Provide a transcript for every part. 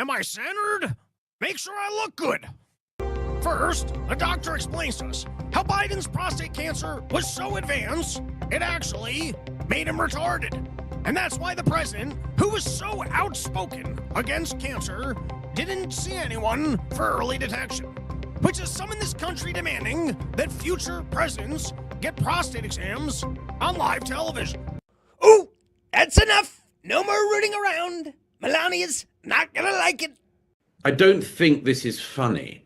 Am I centered? Make sure I look good. First, a doctor explains to us how Biden's prostate cancer was so advanced, it actually made him retarded. And that's why the president, who was so outspoken against cancer, didn't see anyone for early detection, which has summoned this country demanding that future presidents get prostate exams on live television. Ooh, that's enough. No more rooting around. Melania's not gonna like it. I don't think this is funny.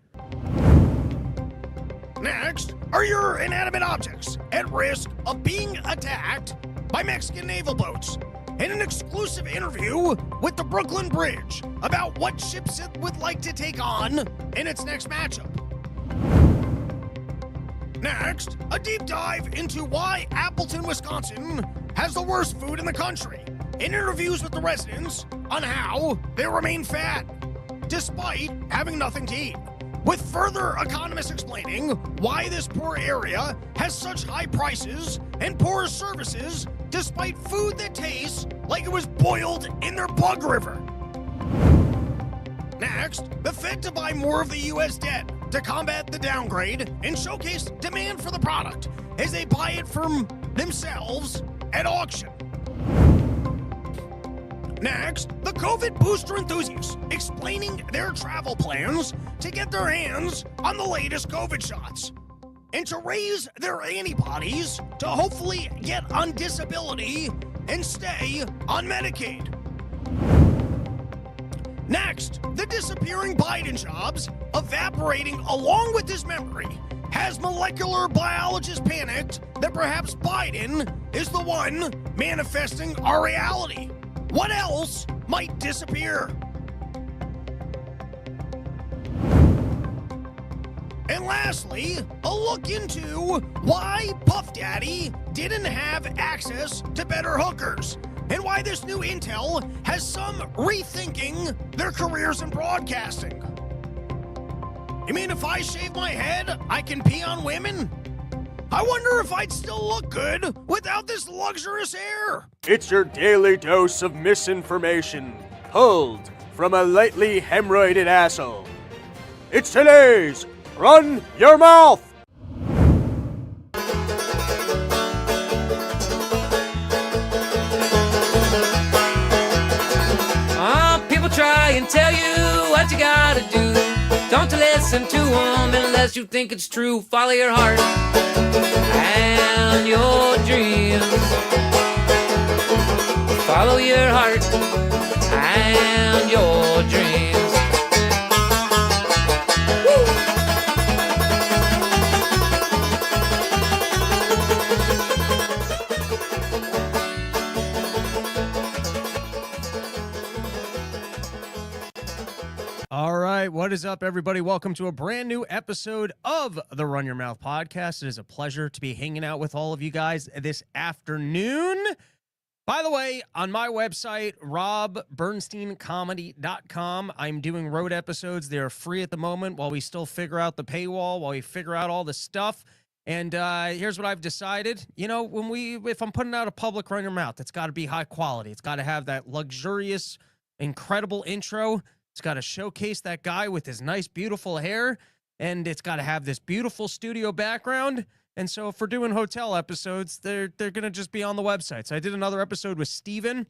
Next, are your inanimate objects at risk of being attacked by Mexican naval boats? In an exclusive interview with the Brooklyn Bridge about what ships it would like to take on in its next matchup. Next, a deep dive into why Appleton, Wisconsin has the worst food in the country, in interviews with the residents on how they remain fat, despite having nothing to eat, with further economists explaining why this poor area has such high prices and poor services despite food that tastes like it was boiled in their bug river. Next, the Fed to buy more of the U.S. debt to combat the downgrade and showcase demand for the product as they buy it from themselves at auction. Next, the COVID booster enthusiasts explaining their travel plans to get their hands on the latest COVID shots and to raise their antibodies to hopefully get on disability and stay on Medicaid. Next, the disappearing Biden jobs evaporating along with his memory has molecular biologists panicked that perhaps Biden is the one manifesting our reality. What else might disappear? And lastly, a look into why Puff Daddy didn't have access to better hookers, and why this new intel has some rethinking their careers in broadcasting. You mean if I shave my head, I can pee on women? I wonder if I'd still look good without this luxurious hair. It's your daily dose of misinformation, pulled from a lightly hemorrhoided asshole. It's today's Run Your Mouth! People try and tell you what you gotta do. Don't listen to them unless you think it's true. Follow your heart and your dreams. Follow your heart and your dreams. All right, what is up, everybody? Welcome to a brand new episode of the Run Your Mouth podcast. It is a pleasure to be hanging out with all of you guys this afternoon. By the way, on my website, robbernsteincomedy.com, I'm doing road episodes. They're free at the moment while we still figure out the paywall, while we figure out all the stuff. And here's what I've decided. You know, if I'm putting out a public Run Your Mouth, it's got to be high quality. It's got to have that luxurious, incredible intro. It's got to showcase that guy with his nice, beautiful hair, and it's got to have this beautiful studio background. And so if we're doing hotel episodes, they're going to just be on the website. So I did another episode with Steven.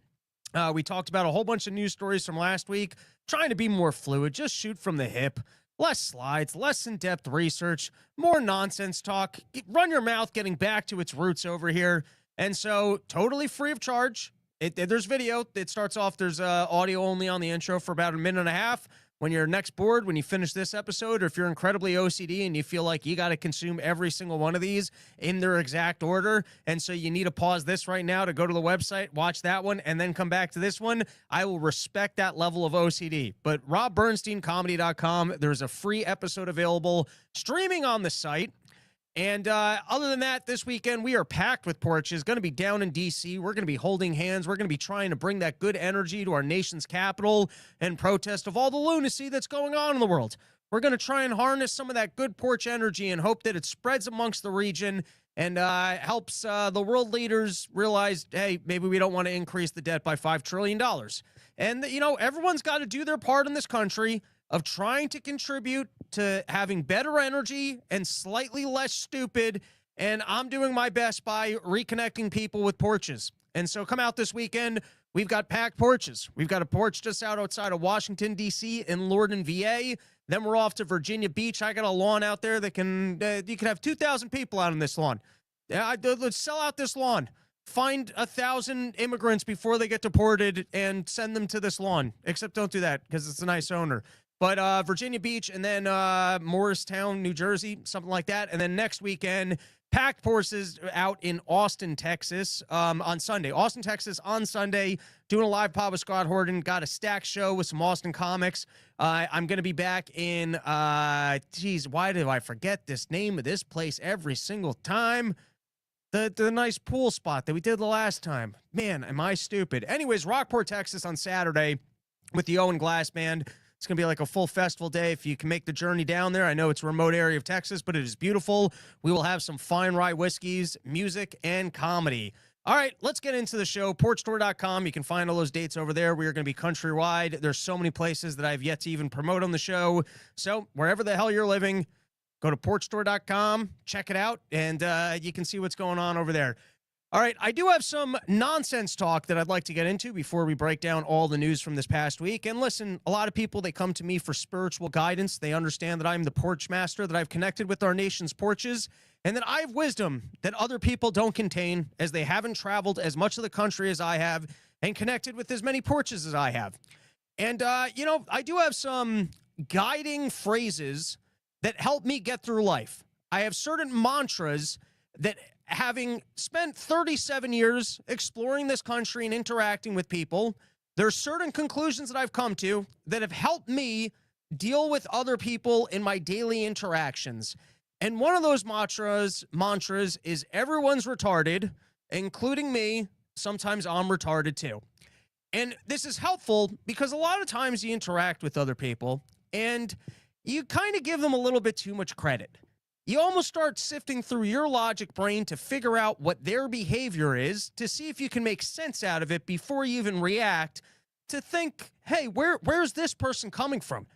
We talked about a whole bunch of news stories from last week, trying to be more fluid, just shoot from the hip, less slides, less in-depth research, more nonsense talk, Run Your Mouth getting back to its roots over here. And so totally free of charge. There's video. It starts off, there's audio only on the intro for about a minute and a half. When you're next bored, when you finish this episode, or if you're incredibly OCD and you feel like you got to consume every single one of these in their exact order, and so you need to pause this right now to go to the website, watch that one, and then come back to this one, I will respect that level of OCD. But robbernsteincomedy.com, there's a free episode available streaming on the site. And other than that, this weekend, we are packed with porches, going to be down in D.C. We're going to be holding hands. We're going to be trying to bring that good energy to our nation's capital in protest of all the lunacy that's going on in the world. We're going to try and harness some of that good porch energy and hope that it spreads amongst the region and helps the world leaders realize, hey, maybe we don't want to increase the debt by $5 trillion. And, everyone's got to do their part in this country of trying to contribute to having better energy and slightly less stupid. And I'm doing my best by reconnecting people with porches. And so come out this weekend. We've got packed porches. We've got a porch just outside of Washington, D.C. in Lourdes, VA. Then we're off to Virginia Beach. I got a lawn out there that you can have 2,000 people out on this lawn. Let's sell out this lawn. Find 1,000 immigrants before they get deported and send them to this lawn. Except don't do that because it's a nice owner. But Virginia Beach and then Morristown, New Jersey, something like that. And then next weekend, packed porches out in Austin, Texas on Sunday. Austin, Texas on Sunday, doing a live pod with Scott Horton. Got a stack show with some Austin comics. I'm going to be back in, why do I forget this name of this place every single time? The nice pool spot that we did the last time. Man, am I stupid. Anyways, Rockport, Texas on Saturday with the Owen Glass Band. It's going to be like a full festival day if you can make the journey down there. I know it's a remote area of Texas, but it is beautiful. We will have some fine rye whiskeys, music, and comedy. All right, let's get into the show. Porchtour.com. You can find all those dates over there. We are going to be countrywide. There's so many places that I've yet to even promote on the show. So wherever the hell you're living, go to porchtour.com, check it out, and you can see what's going on over there. All right, I do have some nonsense talk that I'd like to get into before we break down all the news from this past week. And listen, a lot of people, they come to me for spiritual guidance. They understand that I'm the porch master, that I've connected with our nation's porches, and that I have wisdom that other people don't contain, as they haven't traveled as much of the country as I have and connected with as many porches as I have. And, I do have some guiding phrases that help me get through life. I have certain mantras that, having spent 37 years exploring this country and interacting with people, there are certain conclusions that I've come to that have helped me deal with other people in my daily interactions. And one of those mantras is everyone's retarded, including me. Sometimes I'm retarded too. And this is helpful because a lot of times you interact with other people and you kind of give them a little bit too much credit. You almost start sifting through your logic brain to figure out what their behavior is, to see if you can make sense out of it before you even react, to think, hey, where's this person coming from?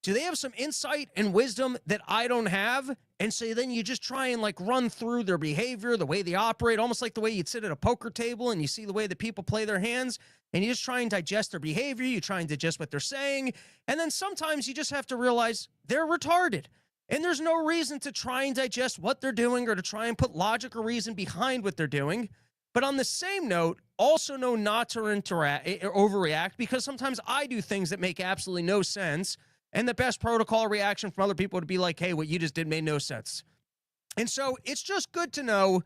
Do they have some insight and wisdom that I don't have? And so then you just try and run through their behavior, the way they operate, almost like the way you'd sit at a poker table and you see the way that people play their hands, and you just try and digest their behavior, you try and digest what they're saying, and then sometimes you just have to realize they're retarded. And there's no reason to try and digest what they're doing or to try and put logic or reason behind what they're doing. But on the same note, also know not to overreact, because sometimes I do things that make absolutely no sense. And the best protocol reaction from other people would be like, hey, what you just did made no sense. And so it's just good to know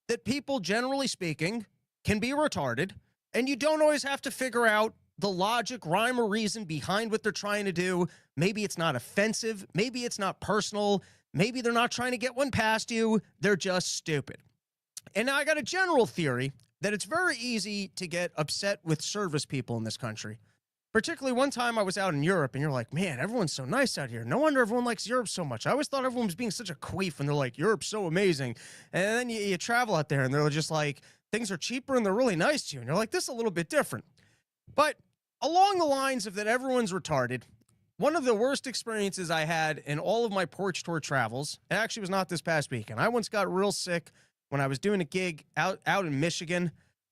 that people, generally speaking, can be retarded. And you don't always have to figure out the logic, rhyme, or reason behind what they're trying to do. Maybe it's not offensive. Maybe it's not personal. Maybe they're not trying to get one past you. They're just stupid. And now I got a general theory that it's very easy to get upset with service people in this country. Particularly one time I was out in Europe, and you're like, man, everyone's so nice out here. No wonder everyone likes Europe so much. I always thought everyone was being such a queef, and they're like, Europe's so amazing. And then you travel out there, and they're just like, things are cheaper, and they're really nice to you. And you're like, this is a little bit different. But along the lines of that everyone's retarded, one of the worst experiences I had in all of my porch tour travels, it actually was not this past weekend. I once got real sick when I was doing a gig out in Michigan.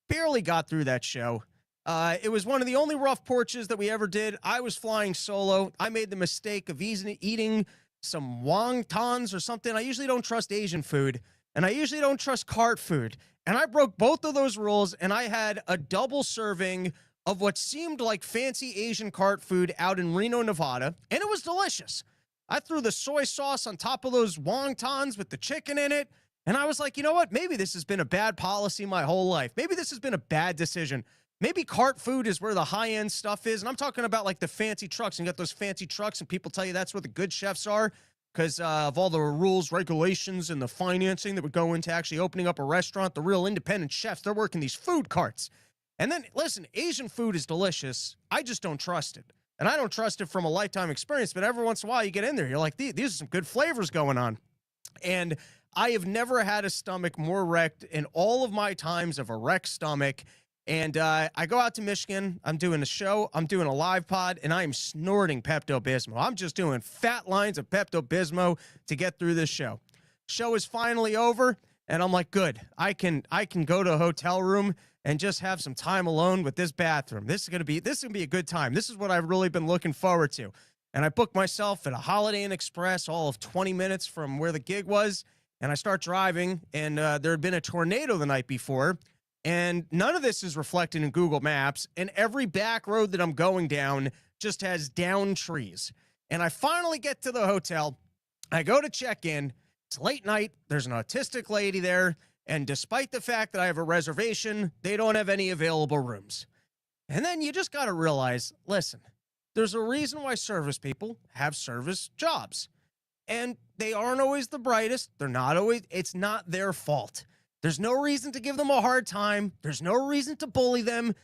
Barely got through that show. It was one of the only rough porches that we ever did. I was flying solo. I made the mistake of eating some wontons or something. I usually don't trust Asian food, and I usually don't trust cart food. And I broke both of those rules, and I had a double serving of what seemed like fancy Asian cart food out in Reno, Nevada, and it was delicious. I threw the soy sauce on top of those wontons with the chicken in it, and I was like, you know what? Maybe this has been a bad policy my whole life. Maybe this has been a bad decision. Maybe cart food is where the high-end stuff is, and I'm talking about like the fancy trucks, and you got those fancy trucks, and people tell you that's where the good chefs are because of all the rules, regulations, and the financing that would go into actually opening up a restaurant. The real independent chefs, they're working these food carts. And then, listen, Asian food is delicious. I just don't trust it. And I don't trust it from a lifetime experience, but every once in a while you get in there, you're like, these are some good flavors going on. And I have never had a stomach more wrecked in all of my times of a wrecked stomach. And I go out to Michigan. I'm doing a show. I'm doing a live pod, and I'm snorting Pepto-Bismol. I'm just doing fat lines of Pepto-Bismol to get through this show. Show is finally over, and I'm like, good. I can go to a hotel room and just have some time alone with this bathroom. This is gonna be a good time. This is what I've really been looking forward to. And I booked myself at a Holiday Inn Express, all of 20 minutes from where the gig was. And I start driving, and there had been a tornado the night before. And none of this is reflected in Google Maps. And every back road that I'm going down just has downed trees. And I finally get to the hotel. I go to check in. It's late night. There's an autistic lady there. And despite the fact that I have a reservation, they don't have any available rooms. And then you just got to realize, listen, there's a reason why service people have service jobs. And they aren't always the brightest. They're not always, it's not their fault. There's no reason to give them a hard time. There's no reason to bully them.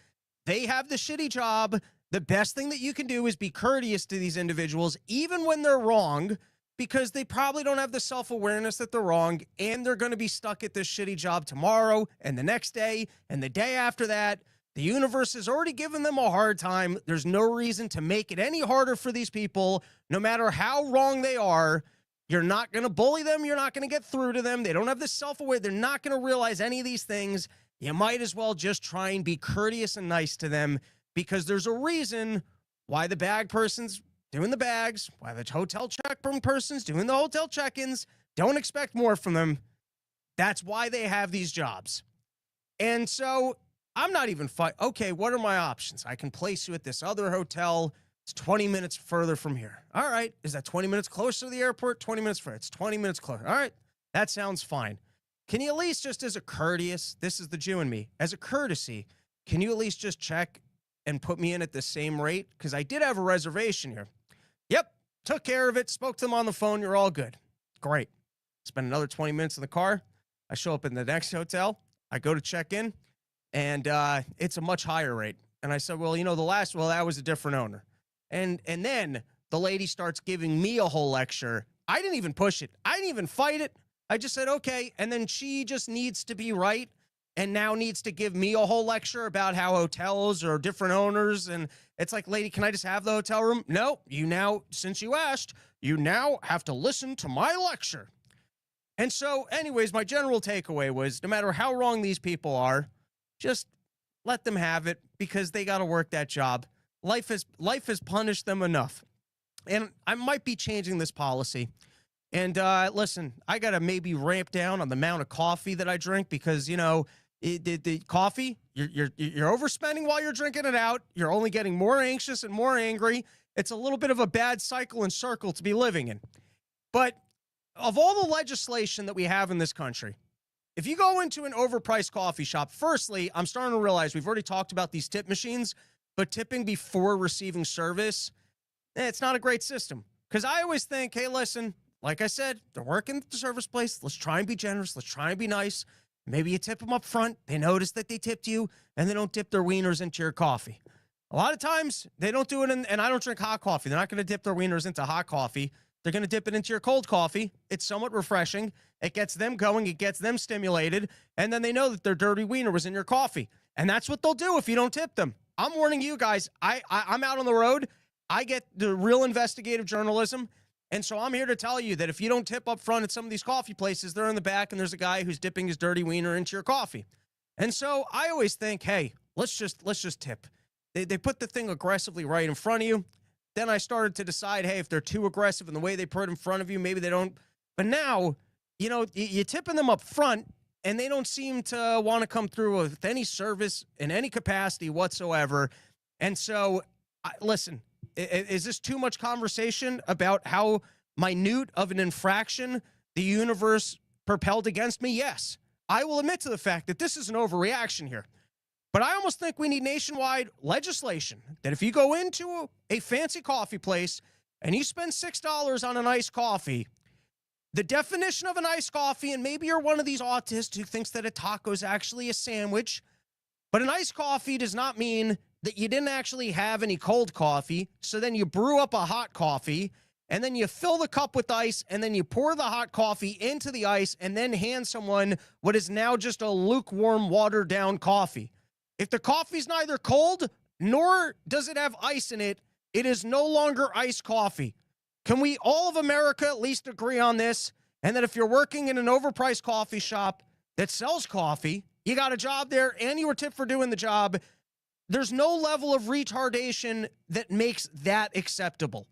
They have the shitty job. The best thing that you can do is be courteous to these individuals, even when they're wrong, because they probably don't have the self-awareness that they're wrong, and they're going to be stuck at this shitty job tomorrow and the next day and the day after that. The universe has already given them a hard time. There's no reason to make it any harder for these people, no matter how wrong they are. You're not going to bully them. You're not going to get through to them. They don't have the self-aware. They're not going to realize any of these things. You might as well just try and be courteous and nice to them, because there's a reason why the bag person's doing the bags, why the hotel check-in person's doing the hotel check-ins. Don't expect more from them. That's why they have these jobs. And so I'm not even okay, what are my options? I can place you at this other hotel. It's 20 minutes further from here. All right. Is that 20 minutes closer to the airport? 20 minutes further. It's 20 minutes closer. All right. That sounds fine. Can you at least, just as a courteous, this is the Jew in me, as a courtesy, can you at least just check and put me in at the same rate? Because I did have a reservation here. Yep. Took care of it. Spoke to them on the phone. You're all good. Great. Spend another 20 minutes in the car. I show up in the next hotel. I go to check in, and it's a much higher rate. And I said, well, that was a different owner. And then the lady starts giving me a whole lecture. I didn't even push it. I didn't even fight it. I just said, okay. And then she just needs to be right and now needs to give me a whole lecture about how hotels are different owners. And it's like, lady, can I just have the hotel room? No, since you asked, you now have to listen to my lecture. And so anyways, my general takeaway was, no matter how wrong these people are, just let them have it, because they got to work that job. Life has punished them enough. And I might be changing this policy. And listen, I got to maybe ramp down on the amount of coffee that I drink, because, the coffee, you're overspending while you're drinking it out. You're only getting more anxious and more angry. It's a little bit of a bad cycle and circle to be living in. But of all the legislation that we have in this country, if you go into an overpriced coffee shop, firstly, I'm starting to realize we've already talked about these tip machines, but tipping before receiving service, it's not a great system. Because I always think, hey, listen, like I said, they're working at the service place. Let's try and be generous. Let's try and be nice. Maybe you tip them up front. They notice that they tipped you, and they don't dip their wieners into your coffee. A lot of times, they don't do it, and I don't drink hot coffee. They're not going to dip their wieners into hot coffee. They're going to dip it into your cold coffee. It's somewhat refreshing. It gets them going. It gets them stimulated. And then they know that their dirty wiener was in your coffee. And that's what they'll do if you don't tip them. I'm warning you guys. I'm out on the road. I get the real investigative journalism. And so I'm here to tell you that if you don't tip up front at some of these coffee places, they're in the back and there's a guy who's dipping his dirty wiener into your coffee. And so I always think, hey, let's just tip. They put the thing aggressively right in front of you. Then I started to decide, hey, if they're too aggressive in the way they put it in front of you, maybe they don't. But now, you're tipping them up front, and they don't seem to want to come through with any service in any capacity whatsoever. And so, listen, is this too much conversation about how minute of an infraction the universe propelled against me? Yes. I will admit to the fact that this is an overreaction here. But I almost think we need nationwide legislation that if you go into a fancy coffee place and you spend $6 on an iced coffee, the definition of an iced coffee, and maybe you're one of these autists who thinks that a taco is actually a sandwich, but an iced coffee does not mean that you didn't actually have any cold coffee, so then you brew up a hot coffee, and then you fill the cup with ice, and then you pour the hot coffee into the ice, and then hand someone what is now just a lukewarm, watered-down coffee. If the coffee's neither cold, nor does it have ice in it, it is no longer iced coffee. Can we, all of America, at least agree on this? And that if you're working in an overpriced coffee shop that sells coffee, you got a job there, and you were tipped for doing the job, there's no level of retardation that makes that acceptable.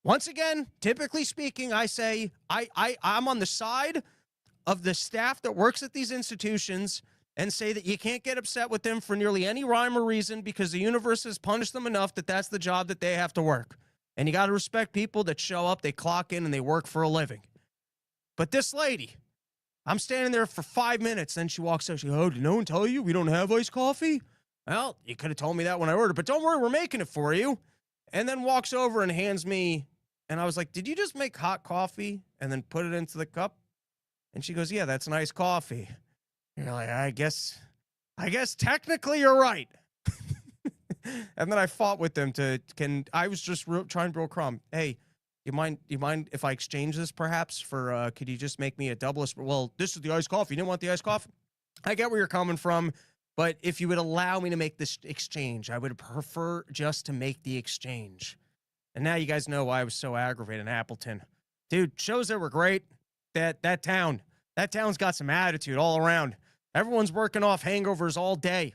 Once again, typically speaking, I say I'm on the side of the staff that works at these institutions and say that you can't get upset with them for nearly any rhyme or reason because the universe has punished them enough that that's the job that they have to work. And you got to respect people that show up, they clock in, and they work for a living. But this lady, I'm standing there for 5 minutes, then she walks out. She goes, oh, did no one tell you we don't have iced coffee? Well, you could have told me that when I ordered, but don't worry, we're making it for you. And then walks over and hands me, and I was like, did you just make hot coffee and then put it into the cup? And she goes, yeah, that's nice coffee. And you're like, I guess technically you're right. And then I fought with them I was just trying to real crumb. Hey, you mind if I exchange this perhaps for, could you just make me a double? Well, this is the iced coffee. You didn't want the iced coffee? I get where you're coming from, but if you would allow me to make this exchange, I would prefer just to make the exchange. And now you guys know why I was so aggravated in Appleton. Dude, shows that were great. That town's got some attitude all around. Everyone's working off hangovers all day.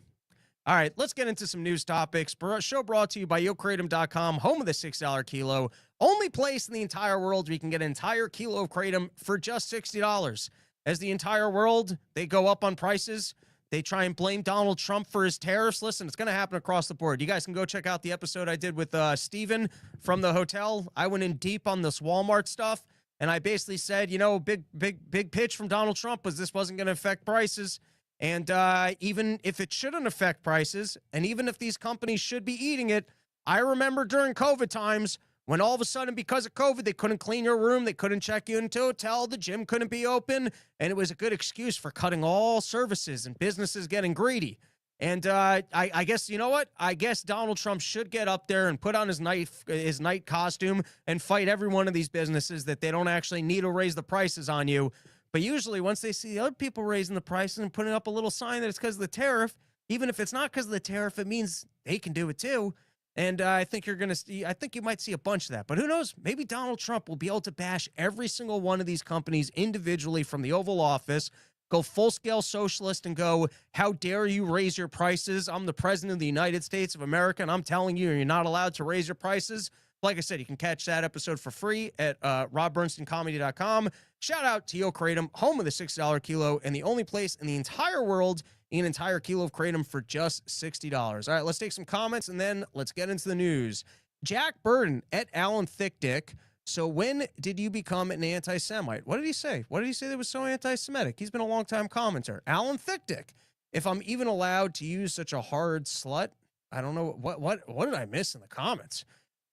All right, let's get into some news topics. Show brought to you by YoKratom.com, home of the $6 kilo. Only place in the entire world where you can get an entire kilo of Kratom for just $60. As the entire world, they go up on prices. They try and blame Donald Trump for his tariffs. Listen, it's going to happen across the board. You guys can go check out the episode I did with Steven from the hotel. I went in deep on this Walmart stuff, and I basically said, big pitch from Donald Trump was this wasn't going to affect prices. And even if it shouldn't affect prices, and even if these companies should be eating it, I remember during COVID times when all of a sudden, because of COVID, they couldn't clean your room, they couldn't check you into a hotel, the gym couldn't be open, and it was a good excuse for cutting all services and businesses getting greedy. And I guess, you know what? I guess Donald Trump should get up there and put on his night costume and fight every one of these businesses that they don't actually need to raise the prices on you. But usually once they see the other people raising the prices and putting up a little sign that it's because of the tariff, even if it's not because of the tariff, it means they can do it too. And I think you might see a bunch of that. But who knows? Maybe Donald Trump will be able to bash every single one of these companies individually from the Oval Office, go full-scale socialist and go, how dare you raise your prices? I'm the president of the United States of America, and I'm telling you, you're not allowed to raise your prices. Like I said, you can catch that episode for free at robbernsteincomedy.com. Shout out to Yo Kratom, home of the $6 kilo, and the only place in the entire world an entire kilo of Kratom for just $60. All right, let's take some comments, and then let's get into the news. Jack Burden at Alan Thickdick. So when did you become an anti-Semite? What did he say? What did he say that was so anti-Semitic? He's been a long-time commenter. Alan Thickdick. If I'm even allowed to use such a hard slut, I don't know what did I miss in the comments?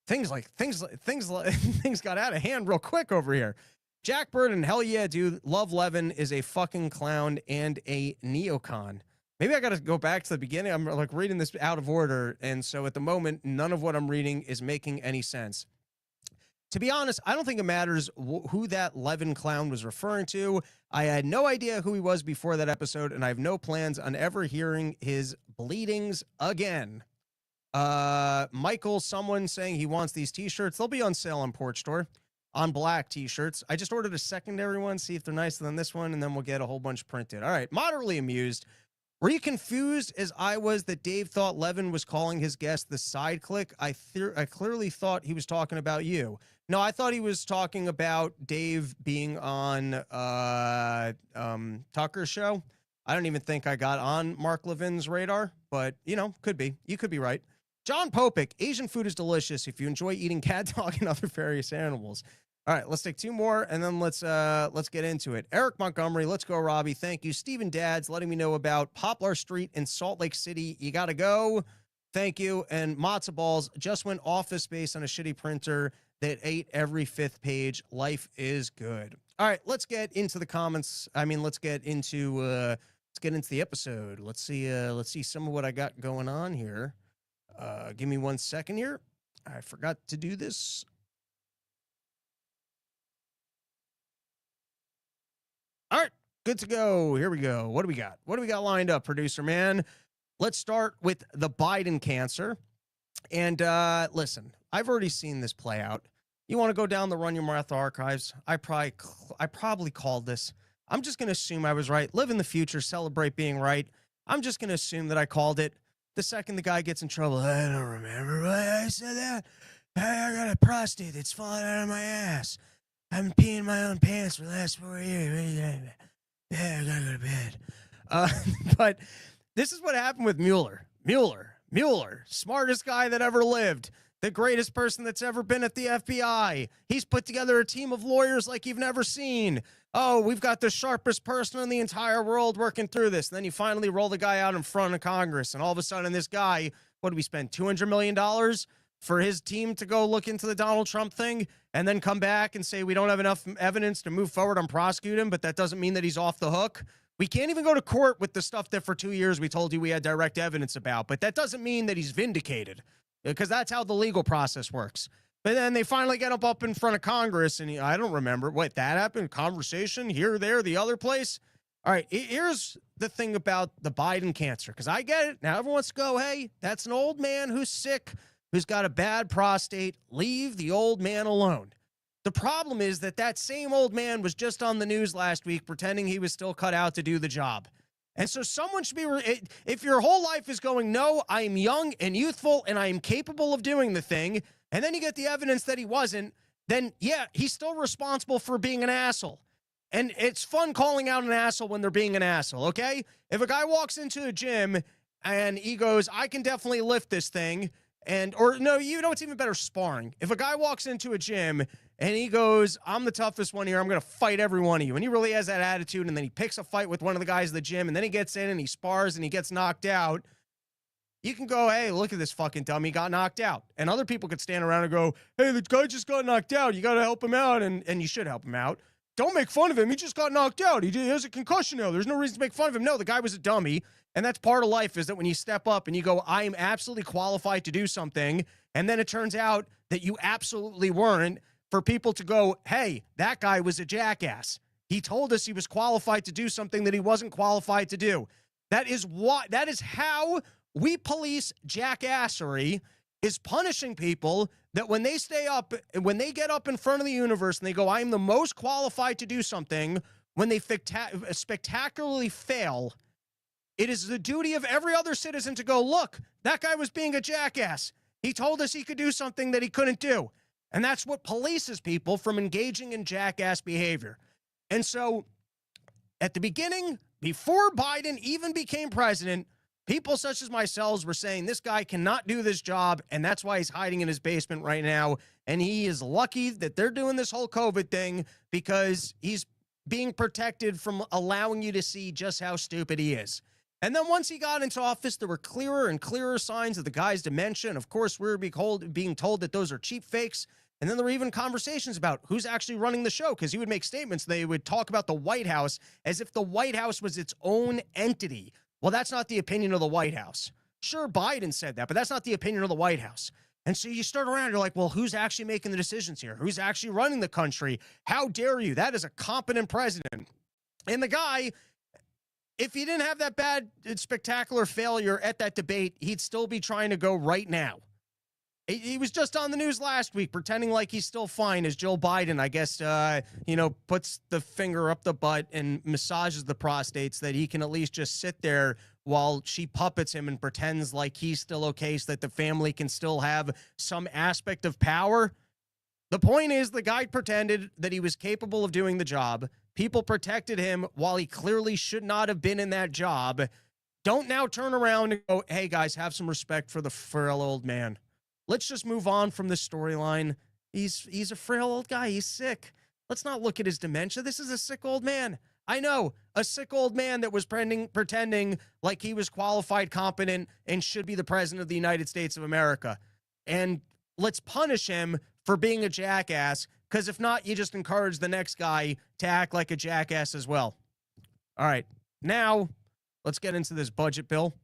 Things got out of hand real quick over here. Jack Burden, hell yeah, dude. Love Levin is a fucking clown and a neocon. Maybe I got to go back to the beginning. I'm like reading this out of order. And so at the moment, none of what I'm reading is making any sense. To be honest, I don't think it matters who that Levin clown was referring to. I had no idea who he was before that episode, and I have no plans on ever hearing his bleedings again. Michael, someone saying he wants these t-shirts. They'll be on sale on Porch Store on black t-shirts. I just ordered a secondary one, see if they're nicer than this one, and then we'll get a whole bunch printed. All right, moderately amused. Were you confused as I was that Dave thought Levin was calling his guest the side click? I clearly thought he was talking about you. No, I thought he was talking about Dave being on Tucker's show. I don't even think I got on Mark Levin's radar, but, could be. You could be right. John Popic, Asian food is delicious if you enjoy eating cat, dog, and other various animals. All right, let's take two more, and then let's get into it. Eric Montgomery, let's go, Robbie. Thank you. Stephen Dads, letting me know about Poplar Street in Salt Lake City. You got to go. Thank you. And Matzo Balls just went Office Space on a shitty printer that ate every fifth page. Life is good. All right, let's get into the comments. Let's get into the episode. Let's see some of what I got going on here. Give me 1 second here. I forgot to do this. Good to go. Here we go. What do we got? What do we got lined up, producer man? Let's start with the Biden cancer. And listen, I've already seen this play out. You want to go down the Run Your Mouth archives? I probably called this. I'm just going to assume I was right. Live in the future, celebrate being right. I'm just going to assume that I called it. The second the guy gets in trouble, I don't remember why I said that. I got a prostate that's falling out of my ass. I've been peeing my own pants for the last 4 years. Yeah, I gotta go to bed. But this is what happened with Mueller. Mueller, smartest guy that ever lived. The greatest person that's ever been at the FBI. He's put together a team of lawyers like you've never seen. Oh, we've got the sharpest person in the entire world working through this. And then you finally roll the guy out in front of Congress. And all of a sudden, this guy, what did we spend, $200 million for his team to go look into the Donald Trump thing and then come back and say we don't have enough evidence to move forward and prosecute him, but that doesn't mean that he's off the hook? We can't even go to court with the stuff that for 2 years we told you we had direct evidence about, but that doesn't mean that he's vindicated, because that's how the legal process works. But then they finally get up in front of Congress, and I don't remember what that happened. Conversation here, there, the other place. All right, here's the thing about the Biden cancer, because I get it. Now everyone wants to go, hey, that's an old man who's sick, who's got a bad prostate. Leave the old man alone. The problem is that same old man was just on the news last week pretending he was still cut out to do the job. And so someone should be, if your whole life is going, no, I'm young and youthful and I am capable of doing the thing, and then you get the evidence that he wasn't, then yeah, he's still responsible for being an asshole. And it's fun calling out an asshole when they're being an asshole, okay? If a guy walks into a gym and he goes, I can definitely lift this thing, or no, you know, it's even better, sparring. If a guy walks into a gym and he goes, I'm the toughest one here, I'm going to fight every one of you, and he really has that attitude, and then he picks a fight with one of the guys at the gym, and then he gets in and he spars and he gets knocked out, you can go, hey, look at this fucking dummy, got knocked out. And other people could stand around and go, hey, the guy just got knocked out, you got to help him out, and you should help him out. Don't make fun of him, he just got knocked out, he has a concussion now, there's no reason to make fun of him. No, the guy was a dummy. And that's part of life, is that when you step up and you go, I am absolutely qualified to do something, and then it turns out that you absolutely weren't, for people to go, hey, that guy was a jackass. He told us he was qualified to do something that he wasn't qualified to do. That is how we police jackassery, is punishing people that when they stay up, when they get up in front of the universe and they go, I'm the most qualified to do something, when they spectacularly fail, it is the duty of every other citizen to go, look, that guy was being a jackass. He told us he could do something that he couldn't do. And that's what polices people from engaging in jackass behavior. And so at the beginning, before Biden even became president, people such as myself were saying this guy cannot do this job, and that's why he's hiding in his basement right now. And he is lucky that they're doing this whole COVID thing, because he's being protected from allowing you to see just how stupid he is. And then once he got into office, there were clearer and clearer signs of the guy's dementia. And of course, we were being told that those are cheap fakes. And then there were even conversations about who's actually running the show, because he would make statements. They would talk about the White House as if the White House was its own entity. Well, that's not the opinion of the White House. Sure, Biden said that, but that's not the opinion of the White House. And so you start around, you're like, well, who's actually making the decisions here? Who's actually running the country? How dare you? That is a competent president. And the guy, if he didn't have that bad, spectacular failure at that debate, he'd still be trying to go right now. He was just on the news last week pretending like he's still fine as Joe Biden, I guess, puts the finger up the butt and massages the prostates, that he can at least just sit there while she puppets him and pretends like he's still okay, so that the family can still have some aspect of power. The point is, the guy pretended that he was capable of doing the job. People protected him while he clearly should not have been in that job. Don't now turn around and go, hey, guys, have some respect for the frail old man. Let's just move on from this storyline. He's a frail old guy. He's sick. Let's not look at his dementia. This is a sick old man. I know, a sick old man that was pretending like he was qualified, competent, and should be the president of the United States of America. And let's punish him for being a jackass, because if not, you just encourage the next guy to act like a jackass as well. All right, now let's get into this budget bill.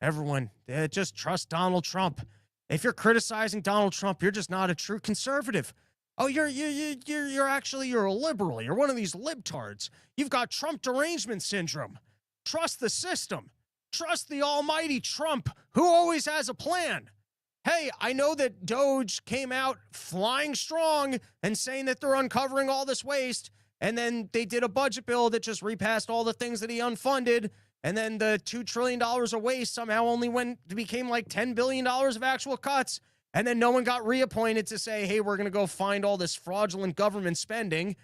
Everyone, just trust Donald Trump. If you're criticizing Donald Trump, you're just not a true conservative. Oh, you're actually a liberal. You're one of these libtards. You've got Trump derangement syndrome. Trust the system. Trust the almighty Trump, who always has a plan. Hey, I know that Doge came out flying strong and saying that they're uncovering all this waste, and then they did a budget bill that just repassed all the things that he unfunded, and then the $2 trillion of waste somehow only became like $10 billion of actual cuts, and then no one got reappointed to say, hey, we're going to go find all this fraudulent government spending.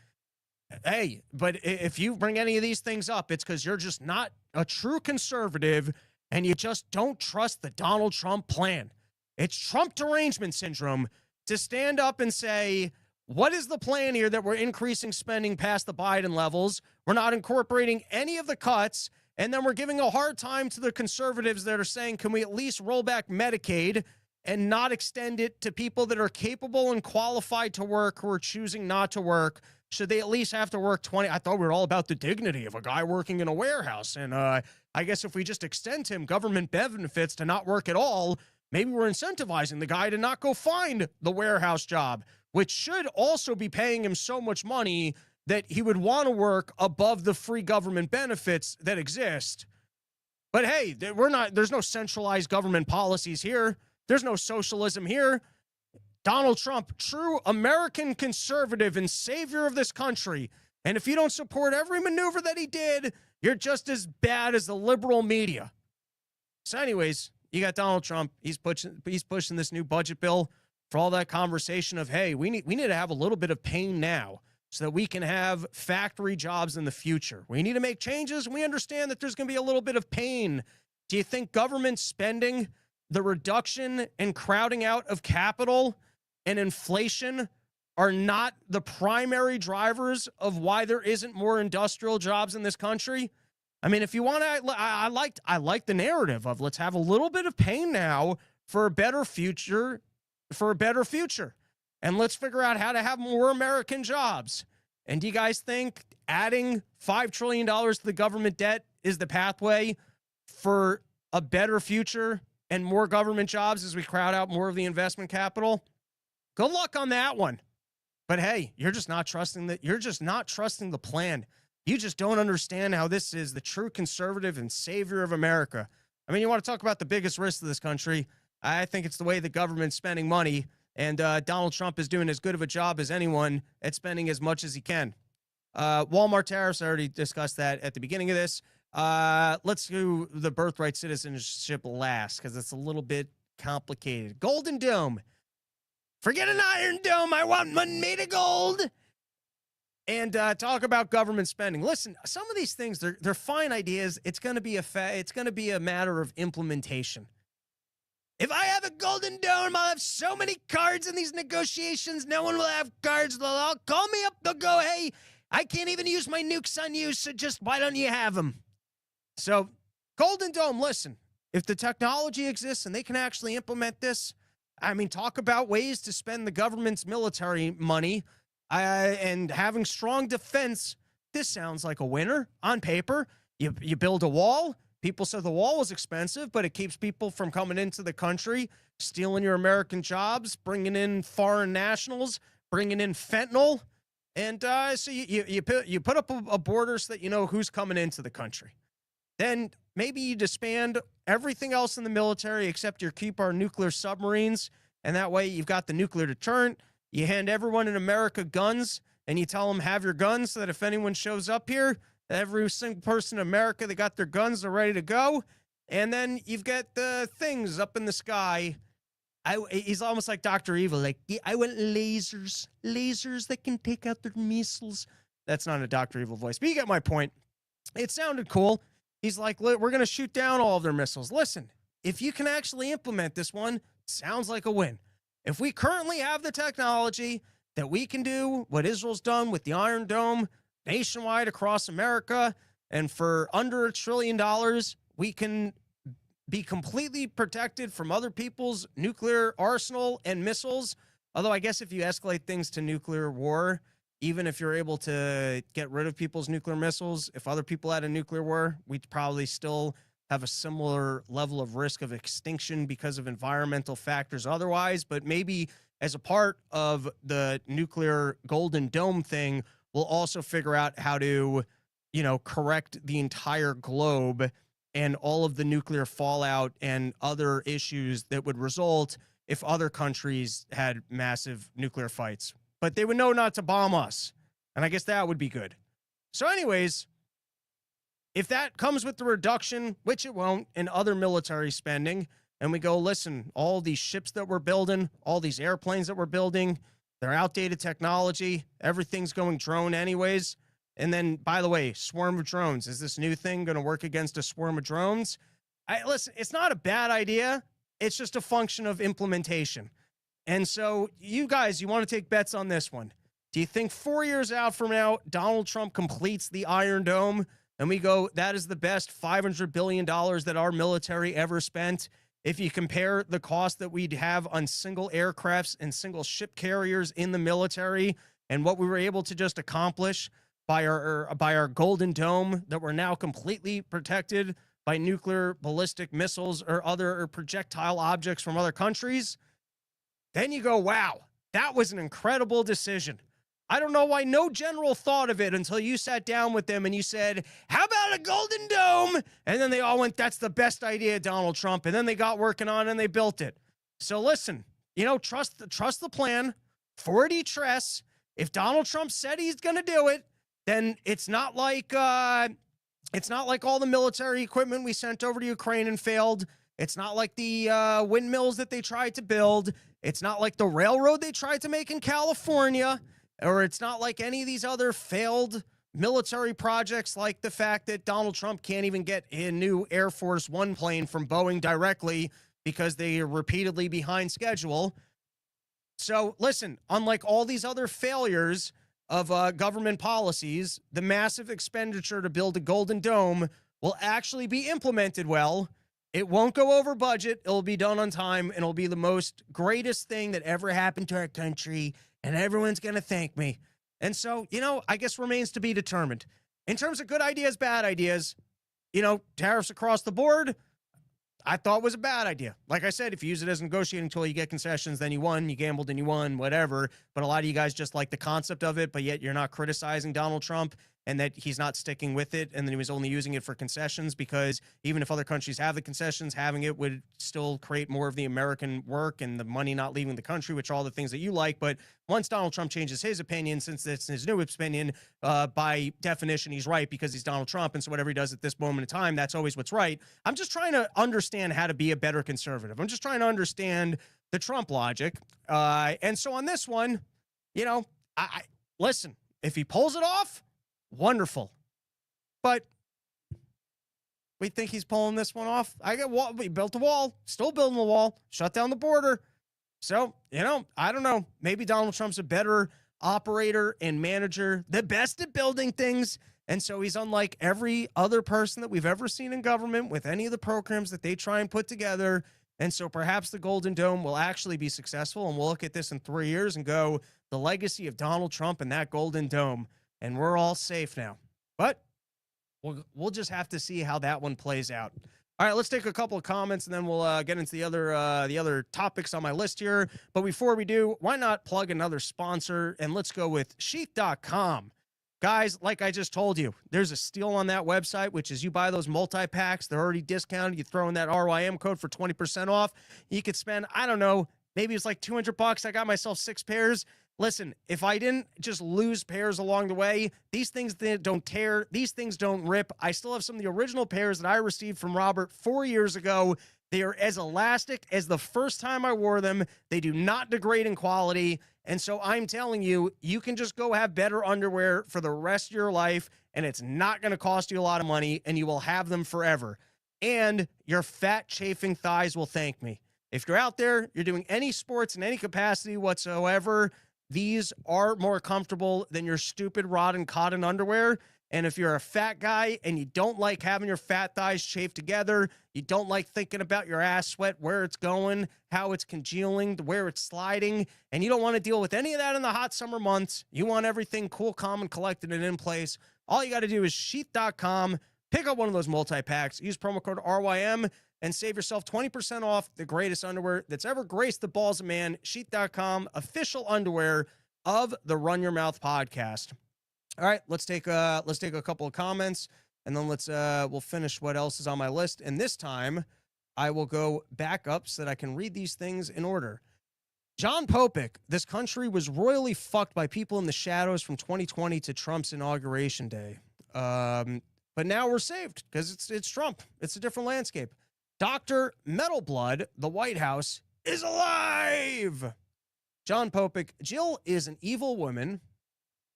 Hey, but if you bring any of these things up, it's because you're just not a true conservative, and you just don't trust the Donald Trump plan. It's Trump derangement syndrome to stand up and say, what is the plan here that we're increasing spending past the Biden levels? We're not incorporating any of the cuts. And then we're giving a hard time to the conservatives that are saying, can we at least roll back Medicaid and not extend it to people that are capable and qualified to work who are choosing not to work? Should they at least have to work 20? I thought we were all about the dignity of a guy working in a warehouse. And I guess if we just extend him government benefits to not work at all, maybe we're incentivizing the guy to not go find the warehouse job, which should also be paying him so much money that he would want to work above the free government benefits that exist. But hey, there's no centralized government policies here. There's no socialism here. Donald Trump, true American conservative and savior of this country. And if you don't support every maneuver that he did, you're just as bad as the liberal media. So anyways, you got Donald Trump. He's pushing this new budget bill for all that conversation of, hey, we need to have a little bit of pain now so that we can have factory jobs in the future. We need to make changes. We understand that there's going to be a little bit of pain. Do you think government spending, the reduction and crowding out of capital and inflation are not the primary drivers of why there isn't more industrial jobs in this country? I mean, if you want to, I like the narrative of let's have a little bit of pain now for a better future, And let's figure out how to have more American jobs. And do you guys think adding $5 trillion to the government debt is the pathway for a better future and more government jobs as we crowd out more of the investment capital? Good luck on that one. But hey, you're just not trusting the plan. You just don't understand how this is the true conservative and savior of America. I mean, you want to talk about the biggest risk to this country? I think it's the way the government's spending money, and Donald Trump is doing as good of a job as anyone at spending as much as he can. Walmart tariffs, I already discussed that at the beginning of this. Let's do the birthright citizenship last because it's a little bit complicated. Golden Dome. Forget an iron dome. I want one made of gold. And talk about government spending. Listen, some of these things, they're fine ideas. It's going to be a matter of implementation. If I have a golden dome, I'll have so many cards in these negotiations. No one will have cards. They'll all call me up. They'll go, hey, I can't even use my nukes on you, so just why don't you have them? So, Golden Dome, listen, if the technology exists and they can actually implement this, I mean, talk about ways to spend the government's military money and having strong defense. This sounds like a winner on paper. You build a wall. People said the wall was expensive, but it keeps people from coming into the country, stealing your American jobs, bringing in foreign nationals, bringing in fentanyl. And so you put up a border so that you know who's coming into the country. Then maybe you disband everything else in the military except you keep our nuclear submarines, and that way you've got the nuclear deterrent. You hand everyone in America guns, and you tell them, have your guns, so that if anyone shows up here, every single person in America, they got their guns, are ready to go. And then you've got the things up in the sky. He's almost like Dr. Evil, like, yeah, I want lasers that can take out their missiles. That's not a Dr. Evil voice, but you get my point. It sounded cool. He's like, we're going to shoot down all of their missiles. Listen, if you can actually implement this one, sounds like a win. If we currently have the technology that we can do what Israel's done with the Iron Dome nationwide across America, and for under $1 trillion, we can be completely protected from other people's nuclear arsenal and missiles. Although I guess if you escalate things to nuclear war, even if you're able to get rid of people's nuclear missiles, if other people had a nuclear war, we'd probably still have a similar level of risk of extinction because of environmental factors otherwise, but maybe as a part of the nuclear Golden Dome thing, we'll also figure out how to, correct the entire globe and all of the nuclear fallout and other issues that would result if other countries had massive nuclear fights. But they would know not to bomb us. And I guess that would be good. So anyways, if that comes with the reduction, which it won't, in other military spending, and we go, listen, all these ships that we're building, all these airplanes that we're building, they're outdated technology. Everything's going drone anyways. And then, by the way, swarm of drones. Is this new thing going to work against a swarm of drones? Listen, it's not a bad idea. It's just a function of implementation. And so you guys, you want to take bets on this one. Do you think 4 years out from now, Donald Trump completes the Iron Dome and we go, that is the best $500 billion that our military ever spent? If you compare the cost that we'd have on single aircrafts and single ship carriers in the military and what we were able to just accomplish by our Golden Dome that we're now completely protected by nuclear ballistic missiles or other projectile objects from other countries, then you go, wow, that was an incredible decision. I don't know why no general thought of it until you sat down with them and you said, how about a Golden Dome? And then they all went, that's the best idea, Donald Trump. And then they got working on it and they built it. So listen, trust the plan. Forward each rest. If Donald Trump said he's going to do it, then it's not like all the military equipment we sent over to Ukraine and failed. It's not like the windmills that they tried to build. It's not like the railroad they tried to make in California. Or it's not like any of these other failed military projects, like the fact that Donald Trump can't even get a new Air Force One plane from Boeing directly because they are repeatedly behind schedule. So listen, unlike all these other failures of government policies, the massive expenditure to build a Golden Dome will actually be implemented well. It won't go over budget. It'll be done on time, and it'll be the most greatest thing that ever happened to our country, and everyone's going to thank me. And so, I guess remains to be determined. In terms of good ideas, bad ideas, tariffs across the board, I thought was a bad idea. Like I said, if you use it as a negotiating tool, you get concessions, then you won, you gambled and you won, whatever. But a lot of you guys just like the concept of it, but yet you're not criticizing Donald Trump and that he's not sticking with it. And then he was only using it for concessions because even if other countries have the concessions, having it would still create more of the American work and the money not leaving the country, which are all the things that you like. But once Donald Trump changes his opinion, since it's his new opinion, by definition, he's right because he's Donald Trump. And so whatever he does at this moment in time, that's always what's right. I'm just trying to understand how to be a better conservative. I'm just trying to understand the Trump logic. And so on this one, I listen, if he pulls it off, wonderful. But we think he's pulling this one off. We built a wall, still building the wall, shut down the border. So, I don't know. Maybe Donald Trump's a better operator and manager, the best at building things. And so he's unlike every other person that we've ever seen in government with any of the programs that they try and put together. And so perhaps the Golden Dome will actually be successful. And we'll look at this in 3 years and go, the legacy of Donald Trump and that Golden Dome. And we're all safe now. But we'll just have to see how that one plays out. All right, let's take a couple of comments, and then we'll get into the other topics on my list here. But before we do, why not plug another sponsor? And let's go with sheath.com. Guys, like I just told you, there's a steal on that website, which is you buy those multi-packs. They're already discounted. You throw in that RYM code for 20% off. You could spend, I don't know, maybe it's like $200. I got myself 6 pairs. Listen, if I didn't just lose pairs along the way, these things don't tear, these things don't rip. I still have some of the original pairs that I received from Robert 4 years ago. They are as elastic as the first time I wore them. They do not degrade in quality. And so I'm telling you, you can just go have better underwear for the rest of your life, and it's not going to cost you a lot of money, and you will have them forever. And your fat, chafing thighs will thank me. If you're out there, you're doing any sports in any capacity whatsoever, these are more comfortable than your stupid rotten cotton underwear. And if you're a fat guy and you don't like having your fat thighs chafed together, you don't like thinking about your ass sweat, where it's going, how it's congealing, where it's sliding, and you don't want to deal with any of that in the hot summer months, you want everything cool, calm, and collected and in place, all you got to do is sheath.com, Pick up one of those multi-packs, use promo code RYM, and save yourself 20% off the greatest underwear that's ever graced the balls of man. Sheet.com, official underwear of the Run Your Mouth podcast. All right, let's take a couple of comments, and then we'll finish what else is on my list. And this time, I will go back up so that I can read these things in order. John Popic, this country was royally fucked by people in the shadows from 2020 to Trump's inauguration day. But now we're saved because it's Trump. It's a different landscape. Dr. Metalblood, the White House, is alive. John Popic, Jill is an evil woman.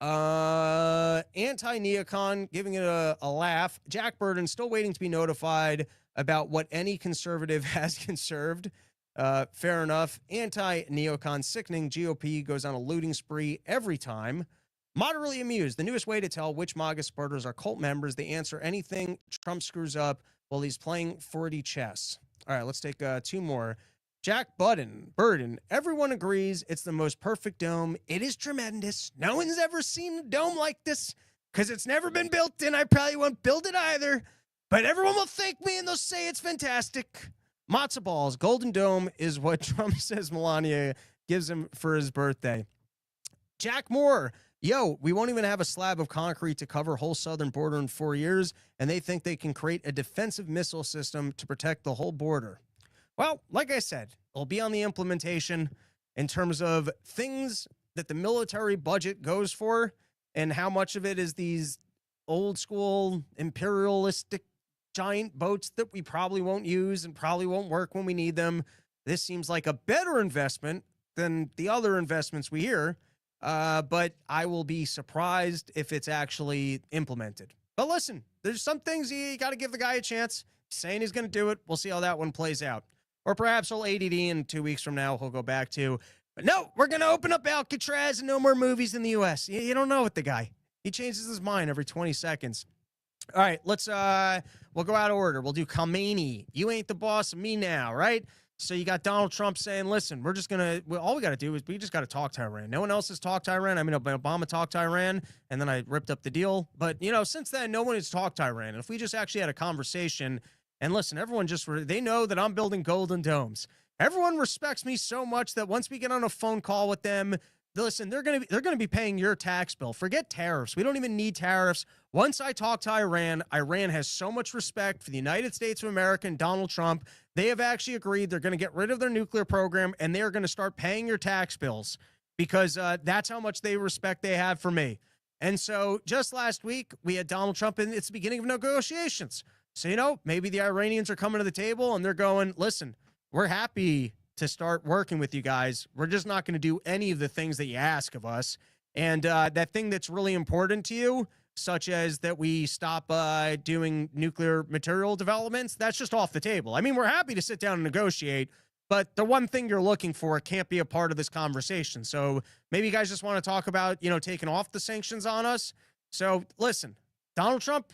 Anti-neocon, giving it a laugh. Jack Burden still waiting to be notified about what any conservative has conserved. Fair enough. Anti-neocon, sickening. GOP goes on a looting spree every time. Moderately amused. The newest way to tell which MAGA supporters are cult members. They answer anything Trump screws up while he's playing 4D chess. All right, let's take two more. Jack Burden. Everyone agrees it's the most perfect dome. It is tremendous. No one's ever seen a dome like this because it's never been built, and I probably won't build it either. But everyone will thank me, and they'll say it's fantastic. Matzo balls. Golden Dome is what Trump says Melania gives him for his birthday. Jack Moore. Yo, we won't even have a slab of concrete to cover whole southern border in 4 years, and they think they can create a defensive missile system to protect the whole border. Well, like I said, it'll be on the implementation in terms of things that the military budget goes for and how much of it is these old school imperialistic giant boats that we probably won't use and probably won't work when we need them. This seems like a better investment than the other investments we hear. But I will be surprised if it's actually implemented. But listen, there's some things you got to give the guy a chance. He's saying he's going to do it. We'll see how that one plays out. Or perhaps he'll ADD and 2 weeks from now he'll go back to, but no, we're going to open up Alcatraz and no more movies in the U.S. You don't know with the guy. He changes his mind every 20 seconds. All right, we'll go out of order. We'll do Khameni. You ain't the boss of me now, right? So you got Donald Trump saying, listen, all we got to do is we just got to talk to Iran. No one else has talked to Iran. I mean, Obama talked to Iran, and then I ripped up the deal. But, since then, no one has talked to Iran. And if we just actually had a conversation, and listen, everyone they know that I'm building golden domes. Everyone respects me so much that once we get on a phone call with them, listen, they're going to be paying your tax bill. Forget tariffs. We don't even need tariffs. Once I talk to Iran has so much respect for the United States of America and Donald Trump. They have actually agreed they're going to get rid of their nuclear program, and they are going to start paying your tax bills because that's how much they have for me. And so just last week, we had Donald Trump, and it's the beginning of negotiations. So, maybe the Iranians are coming to the table, and they're going, listen, we're happy to start working with you guys. We're just not going to do any of the things that you ask of us. And that thing that's really important to you, such as that we stop doing nuclear material developments, that's just off the table. I mean, we're happy to sit down and negotiate, but the one thing you're looking for can't be a part of this conversation. So maybe you guys just want to talk about, taking off the sanctions on us. So listen, Donald Trump,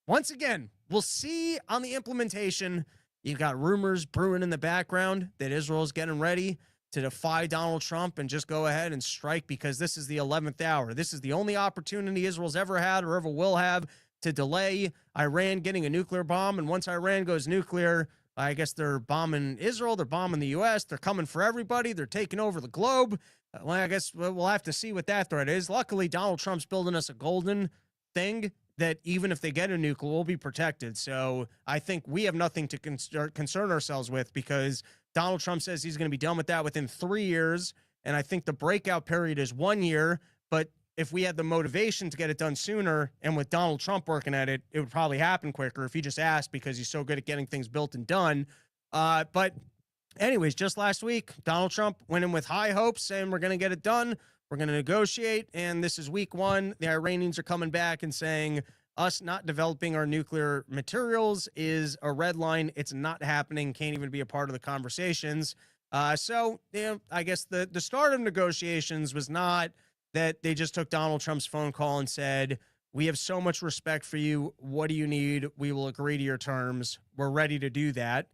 once again, we'll see on the implementation. You've got rumors brewing in the background that Israel's getting ready to defy Donald Trump and just go ahead and strike because this is the 11th hour. This is the only opportunity Israel's ever had or ever will have to delay Iran getting a nuclear bomb. And once Iran goes nuclear, I guess they're bombing Israel. They're bombing the U.S. They're coming for everybody. They're taking over the globe. Well, I guess we'll have to see what that threat is. Luckily, Donald Trump's building us a golden thing that even if they get a nuke, we'll be protected. So I think we have nothing to concern ourselves with because Donald Trump says he's going to be done with that within 3 years. And I think the breakout period is 1 year. But if we had the motivation to get it done sooner, and with Donald Trump working at it, it would probably happen quicker if he just asked because he's so good at getting things built and done. But anyways, just last week, Donald Trump went in with high hopes saying we're going to get it done. We're going to negotiate, and this is week one. The Iranians are coming back and saying us not developing our nuclear materials is a red line. It's not happening. Can't even be a part of the conversations. So I guess the start of negotiations was not that they just took Donald Trump's phone call and said, we have so much respect for you. What do you need? We will agree to your terms. We're ready to do that.